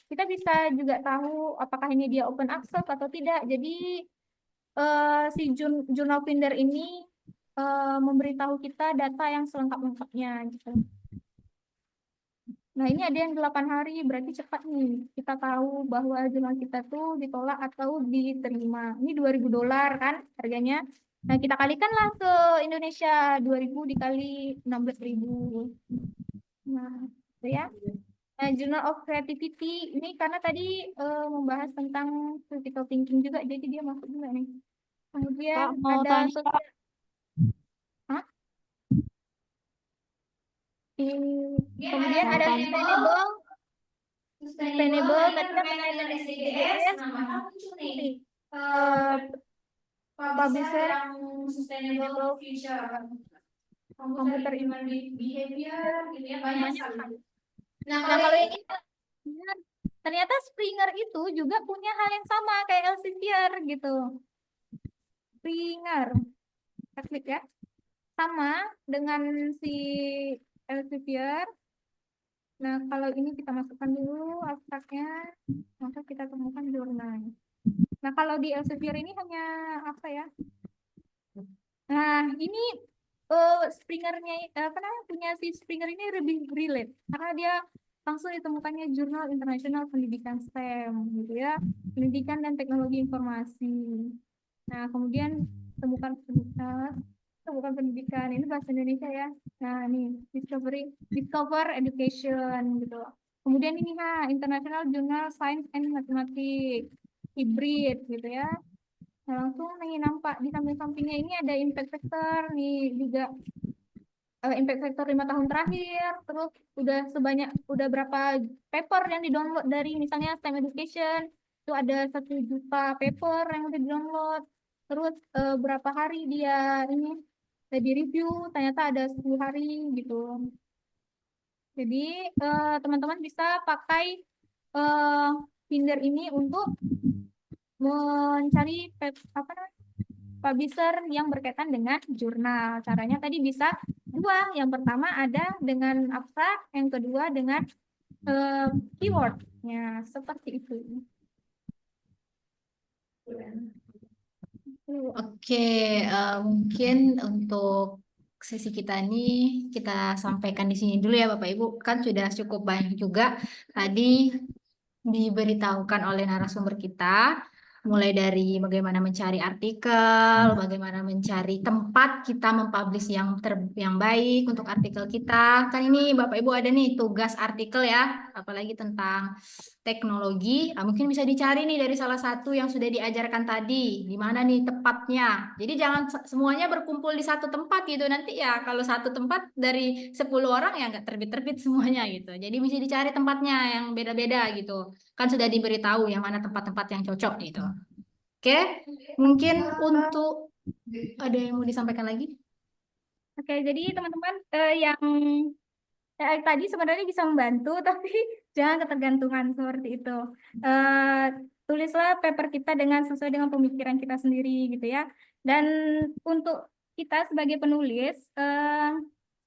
Kita bisa juga tahu apakah ini dia open access atau tidak. Jadi si jurnal Finder ini memberitahu kita data yang selengkap-lengkapnya gitu. Nah, ini ada yang 8 hari, berarti cepat nih. Kita tahu bahwa jurnal kita tuh ditolak atau diterima. Ini 2.000 dolar kan harganya. Nah, kita kalikanlah ke Indonesia, 2.000 dikali 16.000. Nah, itu ya. Nah, Journal of Creativity, ini karena tadi membahas tentang critical thinking juga, jadi dia masuk juga nih. Kemudian Kak, mau ada tanya, Hah? Kemudian mau ada tanya. sustainable tadi kan berkaitan SDGs. Nah, nih, publisher yang sustainable future, computer human behavior, gitu ya, banyak kan. Nah, kalau ini ternyata Springer itu juga punya hal yang sama kayak Elsevier gitu. Springer, kita klik ya. Sama dengan si Elsevier. Nah, kalau ini kita masukkan dulu abstraknya, maka kita temukan jurnal. Nah, kalau di Elsevier ini hanya apa ya? Nah, ini Springernya apa namanya punya si Springer ini lebih relate karena dia langsung ditemukannya Jurnal Internasional Pendidikan STEM gitu ya, Pendidikan dan Teknologi Informasi. Nah, kemudian temukan pendidikan ini bahasa Indonesia ya. Nah, ini Discover Education gitu. Kemudian ini International Journal Science and Mathematics Hybrid gitu ya. Nah, langsung nih nampak di samping-sampingnya ini ada impact factor nih juga impact factor 5 tahun terakhir, terus udah berapa paper yang di-download dari misalnya STEM Education itu ada 1 juta paper yang udah di-download, terus berapa hari dia ini di review ternyata ada 10 hari gitu. Jadi teman-teman bisa pakai Finder ini untuk mencari publisher yang berkaitan dengan jurnal. Caranya tadi bisa 2. Yang pertama ada dengan abstrak, yang kedua dengan keywordnya seperti itu. Oke, mungkin untuk sesi kita ini kita sampaikan di sini dulu ya Bapak Ibu. Kan sudah cukup banyak juga tadi diberitahukan oleh narasumber kita, mulai dari bagaimana mencari artikel, bagaimana mencari tempat kita mempublish yang baik untuk artikel kita. Kan ini Bapak Ibu ada nih tugas artikel ya, apalagi tentang teknologi. Nah, mungkin bisa dicari nih dari salah satu yang sudah diajarkan tadi, di mana nih tepatnya. Jadi jangan semuanya berkumpul di satu tempat gitu. Nanti ya kalau satu tempat dari 10 orang ya nggak terbit-terbit semuanya gitu. Jadi bisa dicari tempatnya yang beda-beda gitu. Kan sudah diberitahu yang mana tempat-tempat yang cocok gitu. Oke, mungkin untuk ada yang mau disampaikan lagi? Oke, jadi teman-teman yang tadi sebenarnya bisa membantu, tapi jangan ketergantungan seperti itu. Tulislah paper kita sesuai dengan pemikiran kita sendiri gitu ya. Dan untuk kita sebagai penulis,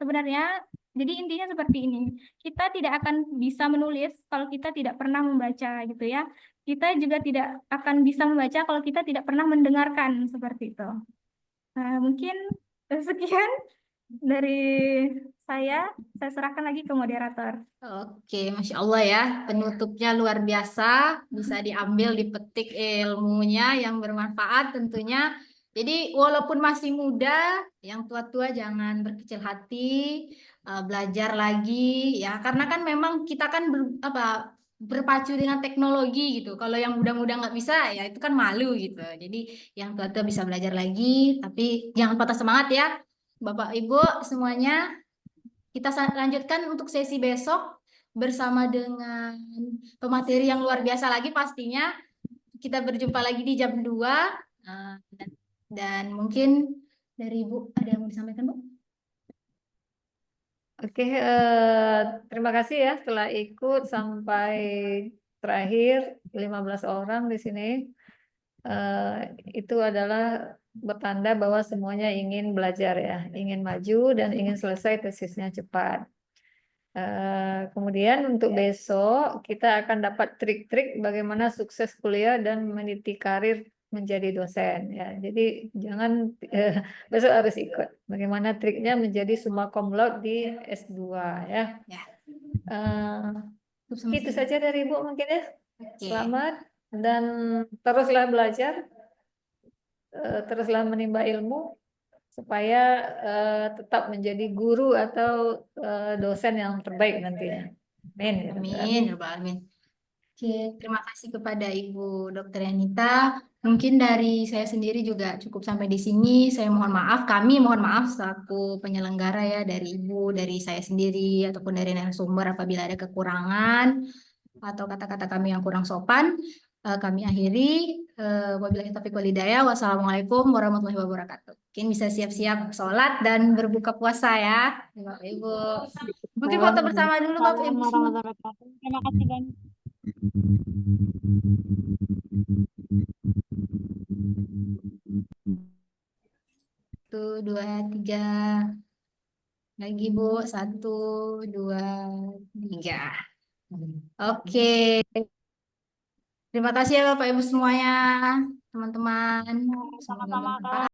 sebenarnya jadi intinya seperti ini. Kita tidak akan bisa menulis kalau kita tidak pernah membaca gitu ya. Kita juga tidak akan bisa membaca kalau kita tidak pernah mendengarkan seperti itu. Nah, mungkin sekian dari saya serahkan lagi ke moderator. Oke, Masya Allah ya, penutupnya luar biasa, bisa diambil, dipetik ilmunya yang bermanfaat tentunya. Jadi walaupun masih muda, yang tua-tua jangan berkecil hati, belajar lagi ya, karena kan memang kita kan berpacu dengan teknologi gitu. Kalau yang muda-muda nggak bisa, ya itu kan malu gitu. Jadi yang tua-tua bisa belajar lagi, tapi jangan patah semangat ya, Bapak Ibu semuanya. Kita lanjutkan untuk sesi besok bersama dengan pemateri yang luar biasa lagi pastinya. Kita berjumpa lagi di jam 2. Dan mungkin dari Ibu ada yang mau disampaikan, Bu? Oke, terima kasih ya telah ikut sampai terakhir 15 orang di sini. Itu adalah bertanda bahwa semuanya ingin belajar ya, ingin maju dan ingin selesai tesisnya cepat. Kemudian untuk besok kita akan dapat trik-trik bagaimana sukses kuliah dan meniti karir menjadi dosen ya. Jadi jangan besok harus ikut bagaimana triknya menjadi summa cum laude di S2 ya. Ya. Itu saja dari Ibu mungkin ya. Oke. Selamat dan teruslah belajar. Teruslah menimba ilmu supaya tetap menjadi guru atau dosen yang terbaik nantinya. Amin. Amin, ya Rabbal Alamin. Oke, terima kasih kepada Ibu Dr. Yanita. Mungkin dari saya sendiri juga cukup sampai di sini. Saya mohon maaf, kami mohon maaf selaku penyelenggara ya, dari Ibu, dari saya sendiri ataupun dari narasumber apabila ada kekurangan atau kata-kata kami yang kurang sopan. Kami akhiri. Wabillahi taufiq wal hidayah. Wassalamualaikum warahmatullahi wabarakatuh. Mungkin bisa siap-siap sholat dan berbuka puasa ya, Bapak Ibu. Mungkin foto bersama dulu Bapak Ibu semua. Warahmatullahi wabarakatuh. Terima kasih banyak. 1, 2, 3. Lagi Bu, 1, 2, 3. Oke. Terima kasih ya Bapak Ibu semuanya, teman-teman. Semoga Sama-sama, Kak. bermanfaat.